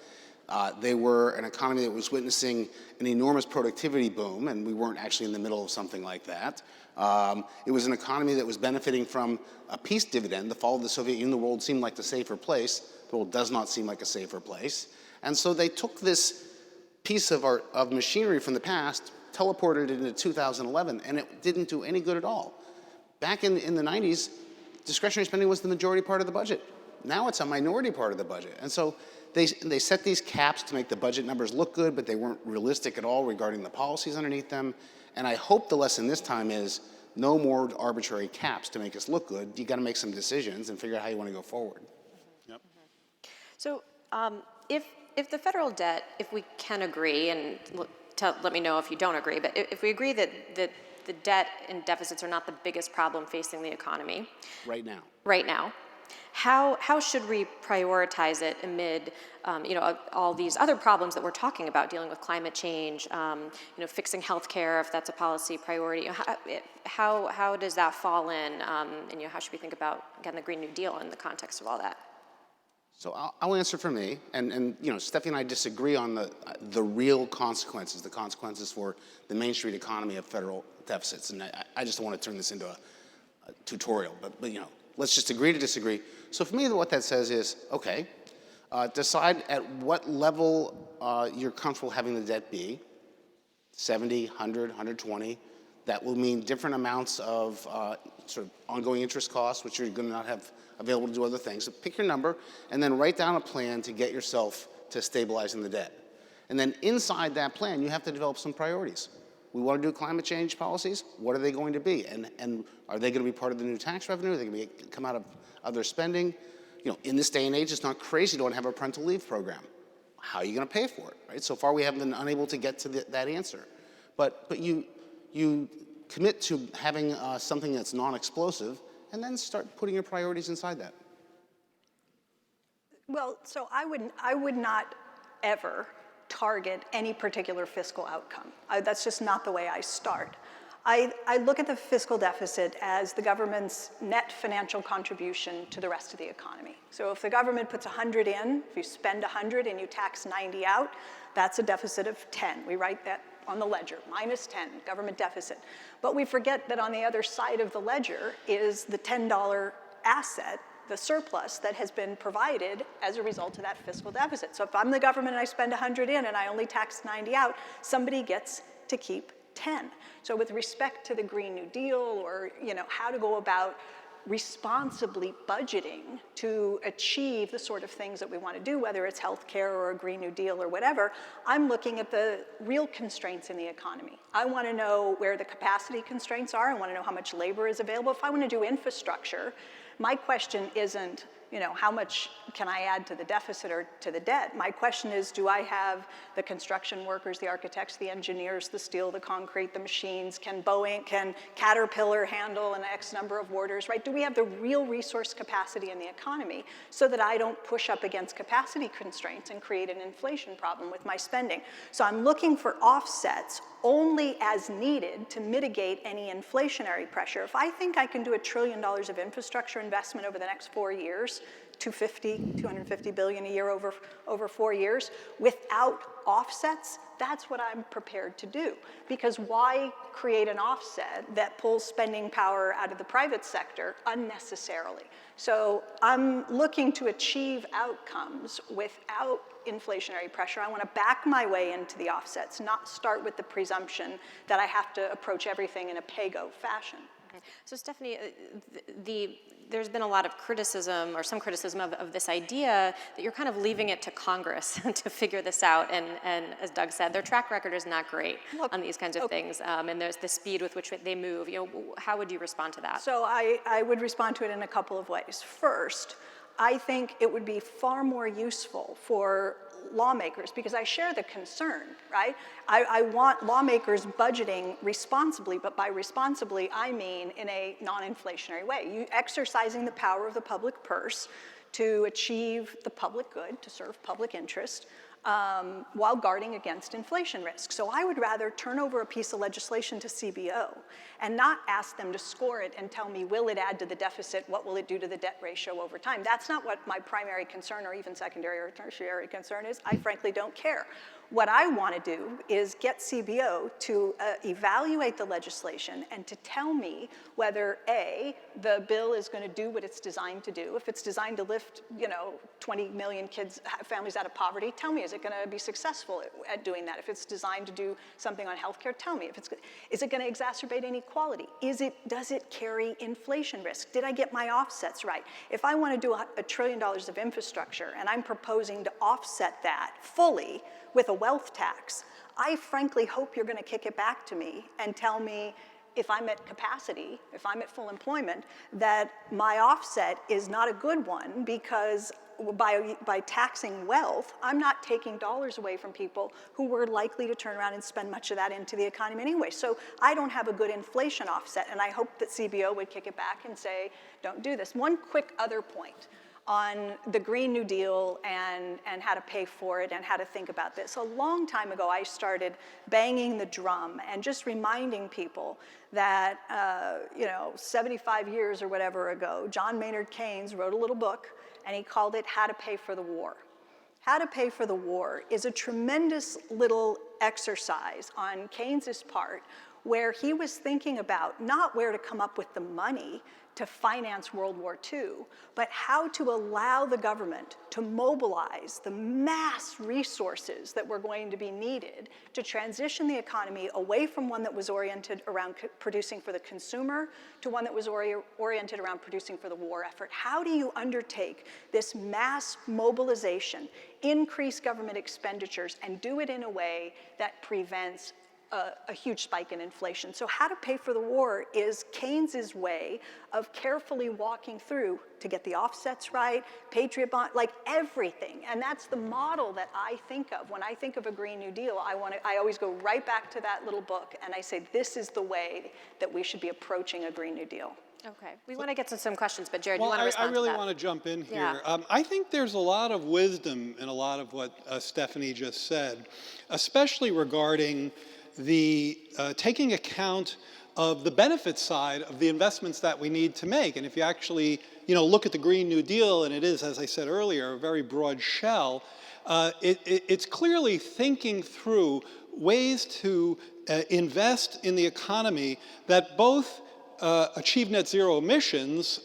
They were an economy that was witnessing an enormous productivity boom, and we weren't actually in the middle of something like that. It was an economy that was benefiting from a peace dividend. The fall of the Soviet Union, the world seemed like a safer place. The world does not seem like a safer place. And so they took this piece of machinery from the past, teleported it into 2011, and it didn't do any good at all. Back in the 90s, discretionary spending was the majority part of the budget. Now it's a minority part of the budget. And so they set these caps to make the budget numbers look good, but they weren't realistic at all regarding the policies underneath them. And I hope the lesson this time is no more arbitrary caps to make us look good. You got to make some decisions and figure out how you want to go forward. Yep. So If the federal debt, if we can agree, and let me know if you don't agree, but if we agree that the debt and deficits are not the biggest problem facing the economy Right now. right now, how should we prioritize it amid all these other problems that we're talking about, dealing with climate change, fixing healthcare if that's a policy priority? How does that fall in, and how should we think about, again, the Green New Deal in the context of all that? So I'll answer for me, and Stephanie and I disagree on the real consequences, the consequences for the Main Street economy of federal deficits, and I just don't want to turn this into a tutorial, but let's just agree to disagree. So for me, what that says is, okay, decide at what level you're comfortable having the debt be, 70, 100, 120. That will mean different amounts of sort of ongoing interest costs, which you're going to not have available to do other things. So pick your number, and then write down a plan to get yourself to stabilizing the debt. And then inside that plan, you have to develop some priorities. We want to do climate change policies. What are they going to be? And are they going to be part of the new tax revenue? Are they going to come out of other spending? In this day and age, it's not crazy to have a parental leave program. How are you going to pay for it, right? So far, we haven't been unable to get to that answer. But you commit to having something that's non-explosive, and then start putting your priorities inside that. Well, so I would not ever target any particular fiscal outcome. That's just not the way I start. I look at the fiscal deficit as the government's net financial contribution to the rest of the economy. So if the government puts 100 in, if you spend 100 and you tax 90 out, that's a deficit of 10. We write that on the ledger, minus 10, government deficit. But we forget that on the other side of the ledger is the $10 asset, the surplus that has been provided as a result of that fiscal deficit. So if I'm the government and I spend 100 in and I only tax 90 out, somebody gets to keep 10. So with respect to the Green New Deal, or how to go about responsibly budgeting to achieve the sort of things that we want to do, whether it's healthcare or a Green New Deal or whatever, I'm looking at the real constraints in the economy. I want to know where the capacity constraints are. I want to know how much labor is available. If I want to do infrastructure, my question isn't, how much can I add to the deficit or to the debt? My question is, do I have the construction workers, the architects, the engineers, the steel, the concrete, the machines? Can Caterpillar handle an X number of orders, right? Do we have the real resource capacity in the economy so that I don't push up against capacity constraints and create an inflation problem with my spending? So I'm looking for offsets only as needed to mitigate any inflationary pressure. If I think I can do $1 trillion of infrastructure investment over the next 4 years, $250 billion a year over 4 years, without offsets, that's what I'm prepared to do. Because why create an offset that pulls spending power out of the private sector unnecessarily? So I'm looking to achieve outcomes without inflationary pressure. I want to back my way into the offsets, not start with the presumption that I have to approach everything in a pay-go fashion. So Stephanie, there's been a lot of criticism, or some criticism of this idea that you're kind of leaving it to Congress to figure this out, and as Doug said, their track record is not great on these kinds of things, and there's the speed with which they move. How would you respond to that? So I would respond to it in a couple of ways. First, I think it would be far more useful for lawmakers, because I share the concern, right? I want lawmakers budgeting responsibly, but by responsibly, I mean in a non-inflationary way. You exercising the power of the public purse to achieve the public good, to serve public interest, while guarding against inflation risk. So I would rather turn over a piece of legislation to CBO and not ask them to score it and tell me, will it add to the deficit? What will it do to the debt ratio over time? That's not what my primary concern or even secondary or tertiary concern is. I frankly don't care. What I want to do is get CBO to evaluate the legislation and to tell me whether A, the bill is going to do what it's designed to do. If it's designed to lift, 20 million families out of poverty, tell me, is it going to be successful at doing that? If it's designed to do something on healthcare, tell me. Is it going to exacerbate inequality? Does it carry inflation risk? Did I get my offsets right? If I want to do $1 trillion of infrastructure and I'm proposing to offset that fully with a wealth tax, I frankly hope you're going to kick it back to me and tell me, if I'm at capacity, if I'm at full employment, that my offset is not a good one because by taxing wealth, I'm not taking dollars away from people who were likely to turn around and spend much of that into the economy anyway. So I don't have a good inflation offset, and I hope that CBO would kick it back and say, don't do this. One quick other point on the Green New Deal and how to pay for it and how to think about this. A long time ago, I started banging the drum and just reminding people that, 75 years or whatever ago, John Maynard Keynes wrote a little book, and he called it How to Pay for the War. How to Pay for the War is a tremendous little exercise on Keynes's part where he was thinking about not where to come up with the money to finance World War II, but how to allow the government to mobilize the mass resources that were going to be needed to transition the economy away from one that was oriented around producing for the consumer to one that was oriented around producing for the war effort. How do you undertake this mass mobilization, increase government expenditures, and do it in a way that prevents a huge spike in inflation? So How to Pay for the War is Keynes's way of carefully walking through to get the offsets right, Patriot bond, like everything. And that's the model that I think of. When I think of a Green New Deal, I always go right back to that little book and I say, this is the way that we should be approaching a Green New Deal. Okay, we want to get to some questions, but Jared, you Well, want to respond I really to that? want to jump in here. Yeah. I think there's a lot of wisdom in a lot of what Stephanie just said, especially regarding the taking account of the benefit side of the investments that we need to make. And if you actually, look at the Green New Deal, and it is, as I said earlier, a very broad shell, it's clearly thinking through ways to invest in the economy that both achieve net zero emissions,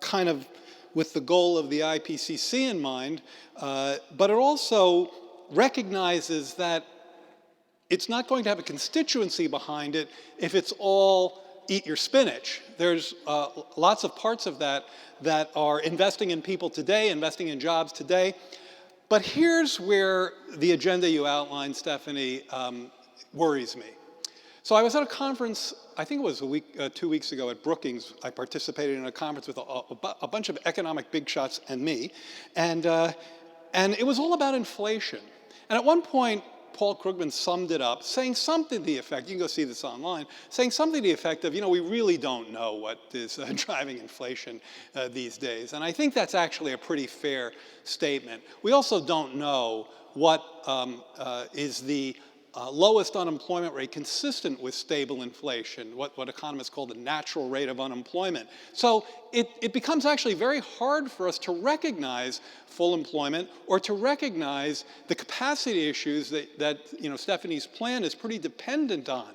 kind of with the goal of the IPCC in mind, but it also recognizes that it's not going to have a constituency behind it if it's all eat your spinach. There's lots of parts of that that are investing in people today, investing in jobs today. But here's where the agenda you outlined, Stephanie, worries me. So I was at a conference, I think it was 2 weeks ago at Brookings. I participated in a conference with a bunch of economic big shots and me. And it was all about inflation. And at one point, Paul Krugman summed it up, saying something to the effect, you can go see this online, saying something to the effect of, we really don't know what is driving inflation these days. And I think that's actually a pretty fair statement. We also don't know what is the lowest unemployment rate consistent with stable inflation, what economists call the natural rate of unemployment. So it becomes actually very hard for us to recognize full employment or to recognize the capacity issues that Stephanie's plan is pretty dependent on.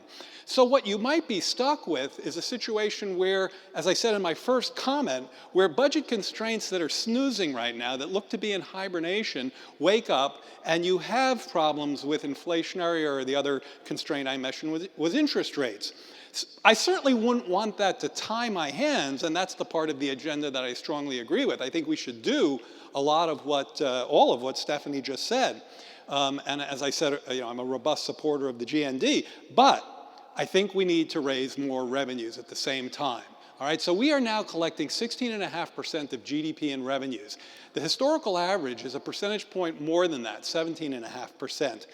So what you might be stuck with is a situation where, as I said in my first comment, where budget constraints that are snoozing right now, that look to be in hibernation, wake up, and you have problems with inflationary or the other constraint I mentioned was interest rates. I certainly wouldn't want that to tie my hands, and that's the part of the agenda that I strongly agree with. I think we should do a lot of all of what Stephanie just said. And as I said, I'm a robust supporter of the GND, but I think we need to raise more revenues at the same time. All right, so we are now collecting 16.5% of GDP in revenues. The historical average is a percentage point more than that, 17.5%.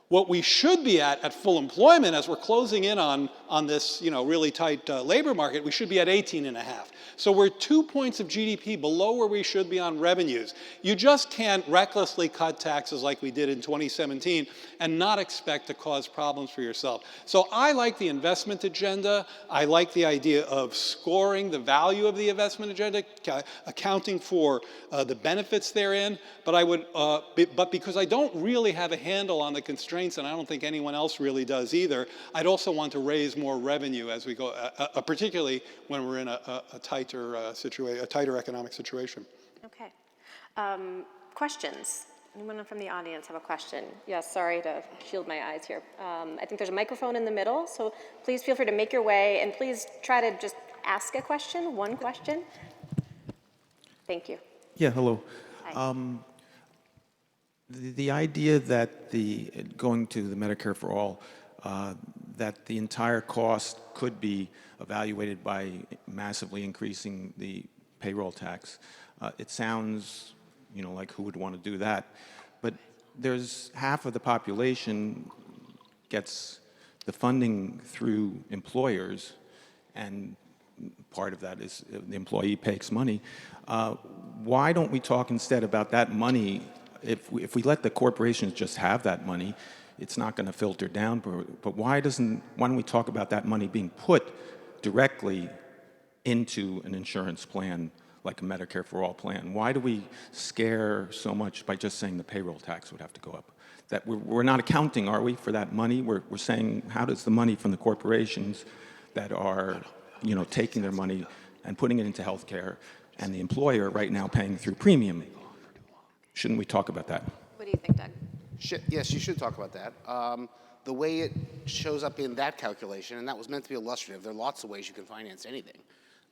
What we should be at full employment, as we're closing in on this really tight labor market, we should be at 18.5. So we're 2 points of GDP below where we should be on revenues. You just can't recklessly cut taxes like we did in 2017 and not expect to cause problems for yourself. So I like the investment agenda. I like the idea of scoring the value of the investment agenda, accounting for the benefits therein. But but because I don't really have a handle on the constraints, and I don't think anyone else really does either, I'd also want to raise more revenue as we go, particularly when we're in a tighter economic situation. Okay. Questions? Anyone from the audience have a question? Yes, sorry to shield my eyes here. I think there's a microphone in the middle, so please feel free to make your way, and please try to just ask a question, one question. Thank you. Yeah, hello. Hi. The idea that going to the Medicare for All, that the entire cost could be evaluated by massively increasing the payroll tax, it sounds like who would want to do that? But there's half of the population gets the funding through employers, and part of that is the employee takes money. Why don't we talk instead about that money? If we let the corporations just have that money, it's not going to filter down. But why don't we talk about that money being put directly into an insurance plan like a Medicare for All plan? Why do we scare so much by just saying the payroll tax would have to go up? That we're not accounting, are we, for that money? We're saying, how does the money from the corporations that are, taking their money and putting it into healthcare, and the employer right now paying through premium? Shouldn't we talk about that? What do you think, Doug? Yes, you should talk about that. The way it shows up in that calculation, and that was meant to be illustrative. There are lots of ways you can finance anything.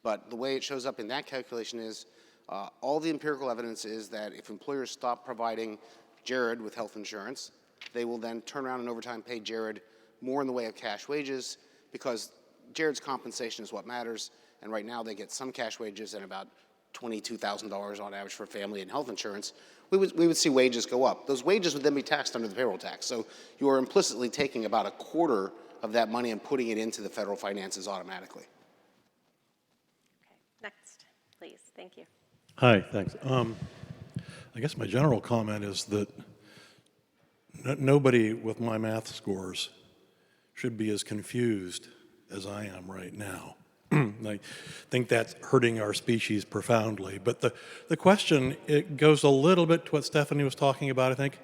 But the way it shows up in that calculation is all the empirical evidence is that if employers stop providing Jared with health insurance, they will then turn around and over time pay Jared more in the way of cash wages, because Jared's compensation is what matters. And right now they get some cash wages and about $22,000 on average for a family in health insurance. We would see wages go up. Those wages would then be taxed under the payroll tax. So you are implicitly taking about a quarter of that money and putting it into the federal finances automatically. Okay, next, please. Thank you. Hi, thanks. I guess my general comment is that nobody with my math scores should be as confused as I am right now. I think that's hurting our species profoundly. But the question, it goes a little bit to what Stephanie was talking about, I think.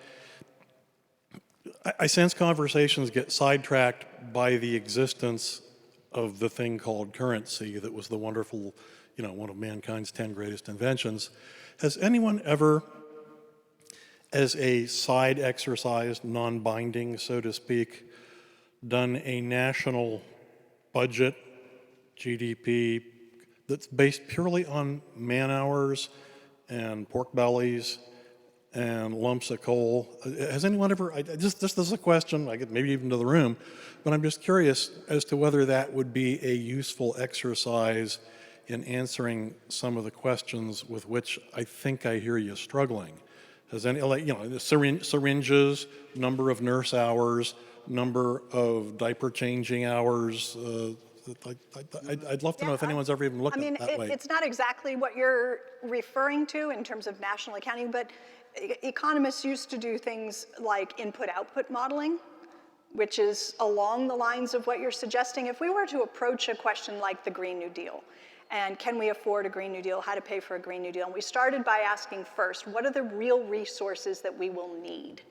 I sense conversations get sidetracked by the existence of the thing called currency that was the wonderful, one of mankind's 10 greatest inventions. Has anyone ever, as a side exercise, non-binding, so to speak, done a national budget, GDP, that's based purely on man hours and pork bellies and lumps of coal? Has anyone ever, just this is a question, I get maybe even to the room, but I'm just curious as to whether that would be a useful exercise in answering some of the questions with which I think I hear you struggling. Has any, syringes, number of nurse hours, number of diaper changing hours, I'd love to know if anyone's ever even looked at it that way. It's not exactly what you're referring to in terms of national accounting, but economists used to do things like input-output modeling, which is along the lines of what you're suggesting. If we were to approach a question like the Green New Deal, and can we afford a Green New Deal, how to pay for a Green New Deal, and we started by asking first, what are the real resources that we will need?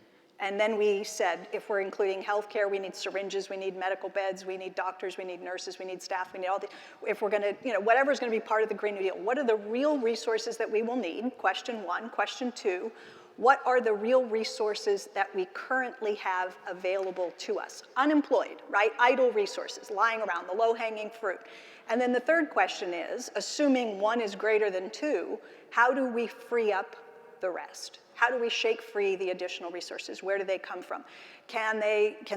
And then we said, if we're including healthcare, we need syringes, we need medical beds, we need doctors, we need nurses, we need staff, we need all the, if we're gonna, whatever's gonna be part of the Green New Deal, what are the real resources that we will need? Question one. Question two, what are the real resources that we currently have available to us? Unemployed, right? Idle resources lying around, the low-hanging fruit. And then the third question is, assuming one is greater than two, how do we free up the rest? How do we shake free the additional resources? Where do they come from? Can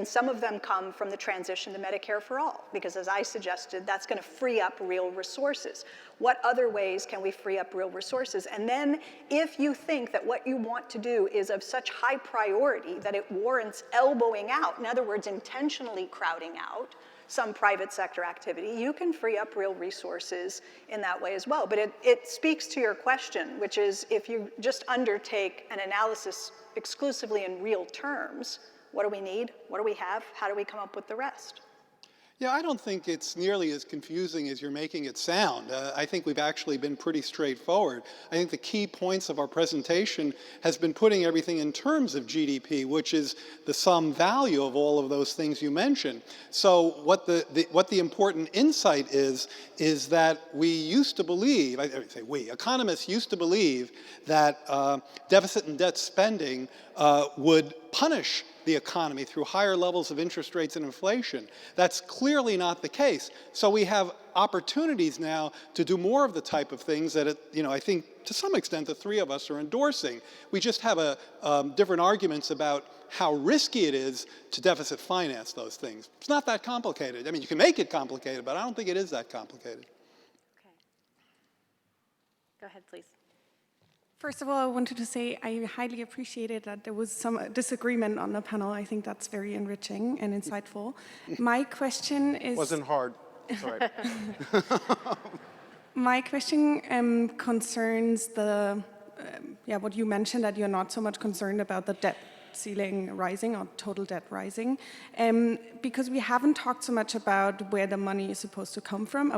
some of them come from the transition to Medicare for All? Because as I suggested, that's going to free up real resources. What other ways can we free up real resources? And then if you think that what you want to do is of such high priority that it warrants elbowing out, in other words, intentionally crowding out some private sector activity, you can free up real resources in that way as well. But it speaks to your question, which is if you just undertake an analysis exclusively in real terms, what do we need? What do we have? How do we come up with the rest? Yeah, I don't think it's nearly as confusing as you're making it sound. I think we've actually been pretty straightforward. I think the key points of our presentation has been putting everything in terms of GDP, which is the sum value of all of those things you mentioned. So what the important insight is that we used to believe, I say we, economists used to believe that deficit and debt spending would punish the economy through higher levels of interest rates and inflation. That's clearly not the case. So we have opportunities now to do more of the type of things that, I think to some extent the three of us are endorsing. We just have different arguments about how risky it is to deficit finance those things. It's not that complicated. I mean, you can make it complicated, but I don't think it is that complicated. Okay. Go ahead, please. First of all, I wanted to say I highly appreciated that there was some disagreement on the panel. I think that's very enriching and insightful. My question is... Wasn't hard. It's all right. My question concerns the, what you mentioned, that you're not so much concerned about the debt ceiling rising or total debt rising, because we haven't talked so much about where the money is supposed to come from.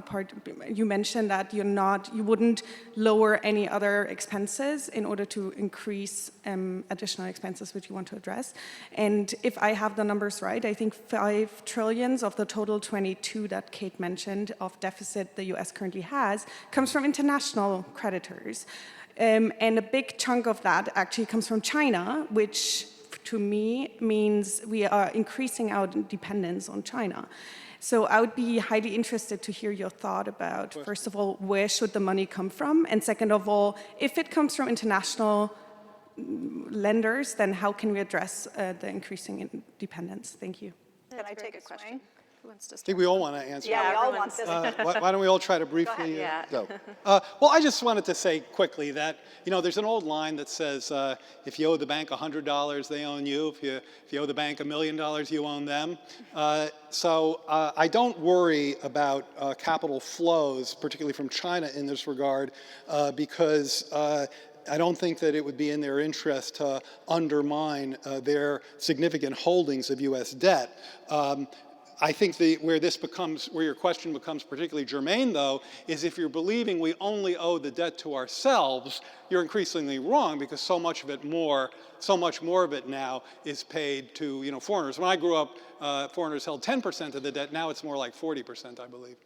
You mentioned that you wouldn't lower any other expenses in order to increase additional expenses which you want to address. And if I have the numbers right, I think 5 trillion of the total 22 that Kate mentioned of deficit the US currently has comes from international creditors. And a big chunk of that actually comes from China, which to me means we are increasing our dependence on China. So I would be highly interested to hear your thought about, first of all, where should the money come from? And second of all, if it comes from international lenders, then how can we address the increasing dependence? Thank you. Can I take a swing? Who wants to I start? think we all want to answer. Yeah, we all want everyone's- this. Why don't we all try to briefly? Yeah. Go. Well, I just wanted to say quickly that, there's an old line that says, if you owe the bank $100, they own you. If you owe the bank $1 million, you own them. So I don't worry about capital flows, particularly from China in this regard, because I don't think that it would be in their interest to undermine their significant holdings of U.S. debt. I think where your question becomes particularly germane, though, is if you're believing we only owe the debt to ourselves, you're increasingly wrong, because so much more of it now is paid to foreigners. When I grew up, foreigners held 10% of the debt. Now it's more like 40%, I believe.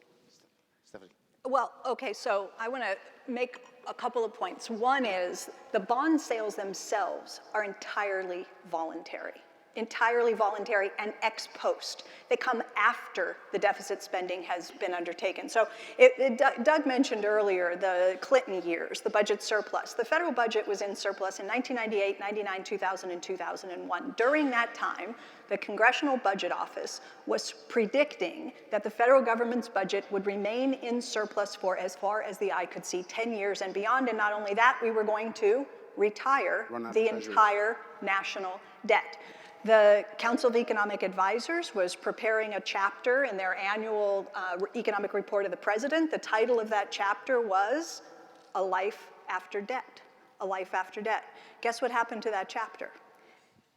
Stephanie. Well, okay, so I want to make a couple of points. One is the bond sales themselves are entirely voluntary and ex post. They come after the deficit spending has been undertaken. So Doug mentioned earlier the Clinton years, the budget surplus. The federal budget was in surplus in 1998, 99, 2000, and 2001. During that time, the Congressional Budget Office was predicting that the federal government's budget would remain in surplus for as far as the eye could see, 10 years and beyond. And not only that, we were going to retire the entire national debt. The Council of Economic Advisors was preparing a chapter in their annual economic report of the president. The title of that chapter was A Life After Debt. A Life After Debt. Guess what happened to that chapter?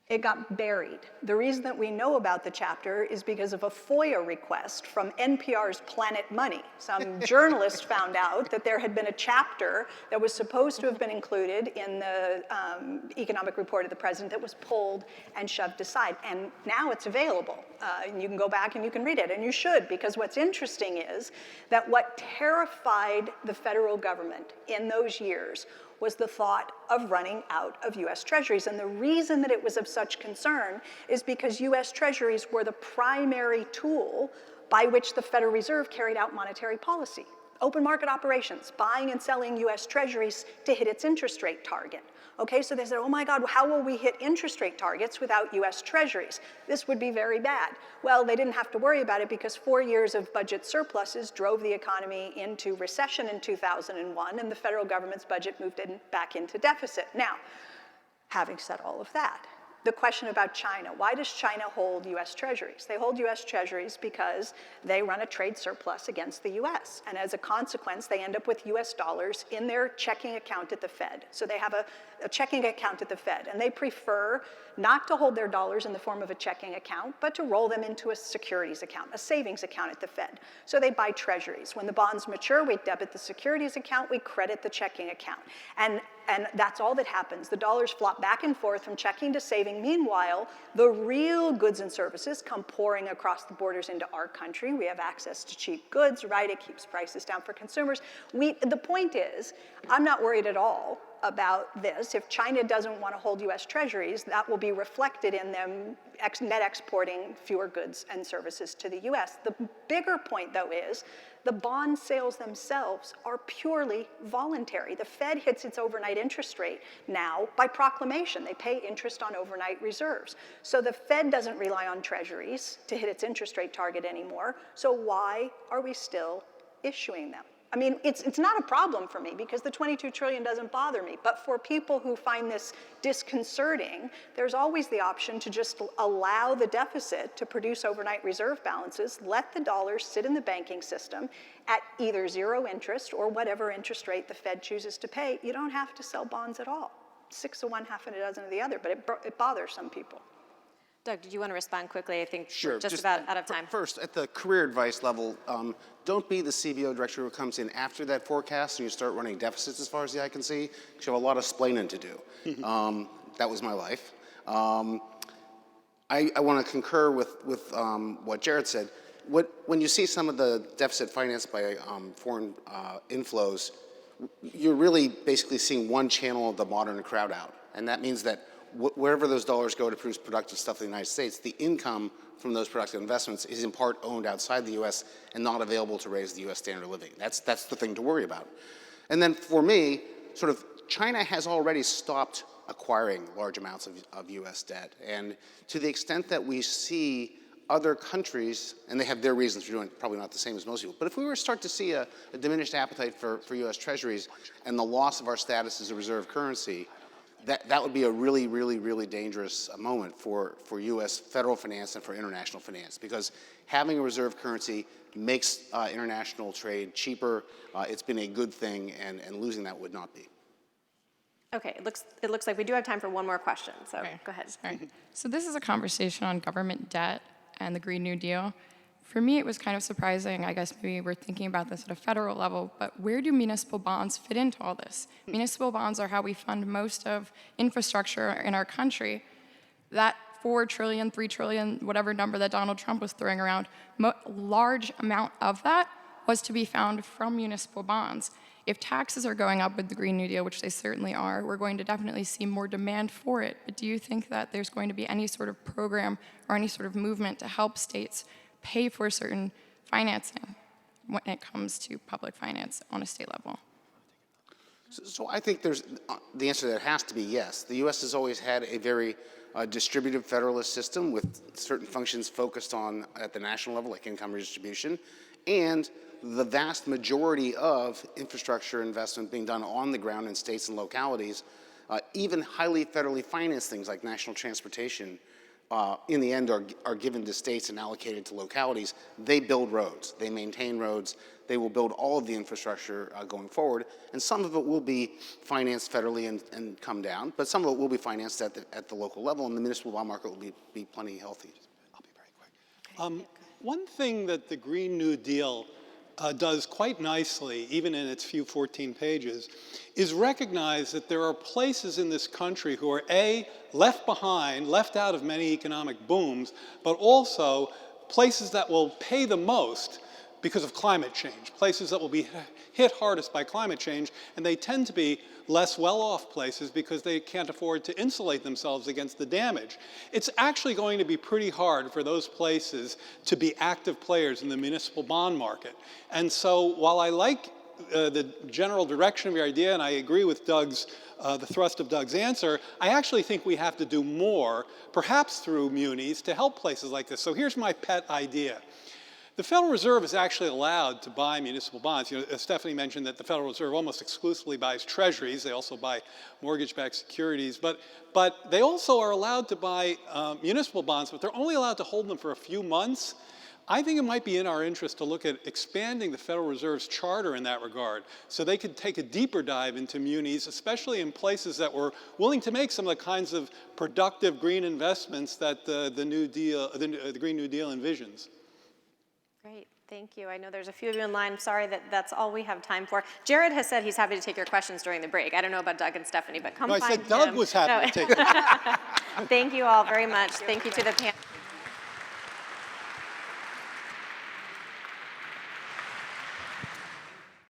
It got buried. The reason that we know about the chapter is because of a FOIA request from NPR's Planet Money. Some journalist found out that there had been a chapter that was supposed to have been included in the economic report of the president that was pulled and shoved aside. And now it's available. And you can go back and you can read it, and you should, because what's interesting is that what terrified the federal government in those years was the thought of running out of US Treasuries. And the reason that it was of such concern is because US Treasuries were the primary tool by which the Federal Reserve carried out monetary policy. Open market operations, buying and selling US Treasuries to hit its interest rate target. Okay, so they said, oh my God, how will we hit interest rate targets without US Treasuries? This would be very bad. Well, they didn't have to worry about it because 4 years of budget surpluses drove the economy into recession in 2001, and the federal government's budget moved back into deficit. Now, having said all of that, the question about China. Why does China hold US Treasuries? They hold US Treasuries because they run a trade surplus against the US. And as a consequence, they end up with US dollars in their checking account at the Fed. So they have a checking account at the Fed, and they prefer not to hold their dollars in the form of a checking account, but to roll them into a securities account, a savings account at the Fed. So they buy treasuries. When the bonds mature, we debit the securities account, we credit the checking account. And that's all that happens. The dollars flop back and forth from checking to saving. Meanwhile, the real goods and services come pouring across the borders into our country. We have access to cheap goods, right? It keeps prices down for consumers. The point is, I'm not worried at all about this. If China doesn't want to hold US Treasuries, that will be reflected in them net exporting fewer goods and services to the US. The bigger point, though, is the bond sales themselves are purely voluntary. The Fed hits its overnight interest rate now by proclamation. They pay interest on overnight reserves. So the Fed doesn't rely on treasuries to hit its interest rate target anymore. So why are we still issuing them? I mean, it's not a problem for me because the 22 trillion doesn't bother me. But for people who find this disconcerting, there's always the option to just allow the deficit to produce overnight reserve balances, let the dollars sit in the banking system at either 0 interest or whatever interest rate the Fed chooses to pay. You don't have to sell bonds at all. 6 of one, half a dozen of the other, but it bothers some people. Doug, did you want to respond quickly? I think Sure. we're just about out of time. First, at the career advice level, don't be the CBO director who comes in after that forecast and you start running deficits as far as the eye can see, because you have a lot of splaining to do. That was my life. I want to concur with what Jared said. When you see some of the deficit financed by foreign inflows, you're really basically seeing one channel of the modern crowd out. And that means that wherever those dollars go to produce productive stuff in the United States, the income from those productive investments is in part owned outside the U.S. and not available to raise the U.S. standard of living. That's the thing to worry about. And then for me, sort of China has already stopped acquiring large amounts of U.S. debt. And to the extent that we see other countries, and they have their reasons for doing it, probably not the same as most people, but if we were to start to see a diminished appetite for U.S. Treasuries and the loss of our status as a reserve currency, that would be a really, really, really dangerous moment for U.S. federal finance and for international finance, because having a reserve currency makes international trade cheaper. It's been a good thing, and losing that would not be. Okay, it looks like we do have time for one more question, so Okay. go ahead. Sorry. So this is a conversation on government debt and the Green New Deal. For me, it was kind of surprising. I guess maybe we're thinking about this at a federal level, but where do municipal bonds fit into all this? Municipal bonds are how we fund most of infrastructure in our country. That 4 trillion, 3 trillion, whatever number that Donald Trump was throwing around, large amount of that was to be found from municipal bonds. If taxes are going up with the Green New Deal, which they certainly are, we're going to definitely see more demand for it. But do you think that there's going to be any sort of program or any sort of movement to help states pay for certain financing when it comes to public finance on a state level? So I think the answer to that has to be yes. The U.S. has always had a very distributed federalist system with certain functions focused on at the national level, like income redistribution, and the vast majority of infrastructure investment being done on the ground in states and localities, even highly federally financed things like national transportation, in the end are given to states and allocated to localities. They build roads, they maintain roads, they will build all of the infrastructure going forward, and some of it will be financed federally and come down, but some of it will be financed at the local level, and the municipal bond market will be plenty healthy. I'll be very quick. One thing that the Green New Deal does quite nicely, even in its few 14 pages, is recognize that there are places in this country who are A, left behind, left out of many economic booms, but also places that will pay the most because of climate change, places that will be hit hardest by climate change, and they tend to be less well-off places because they can't afford to insulate themselves against the damage. It's actually going to be pretty hard for those places to be active players in the municipal bond market. And so while I like the general direction of your idea, and I agree with Doug's, the thrust of Doug's answer, I actually think we have to do more, perhaps through munis, to help places like this. So here's my pet idea. The Federal Reserve is actually allowed to buy municipal bonds. You know, Stephanie mentioned that the Federal Reserve almost exclusively buys treasuries. They also buy mortgage-backed securities. But they also are allowed to buy municipal bonds, but they're only allowed to hold them for a few months. I think it might be in our interest to look at expanding the Federal Reserve's charter in that regard, so they could take a deeper dive into munis, especially in places that were willing to make some of the kinds of productive green investments that the Green New Deal envisions. Great, thank you. I know there's a few of you in line. I'm sorry that that's all we have time for. Jared has said he's happy to take your questions during the break. I don't know about Doug and Stephanie, but come find him. I said Doug was happy to take them. Thank you all very much. Thank you to the panel.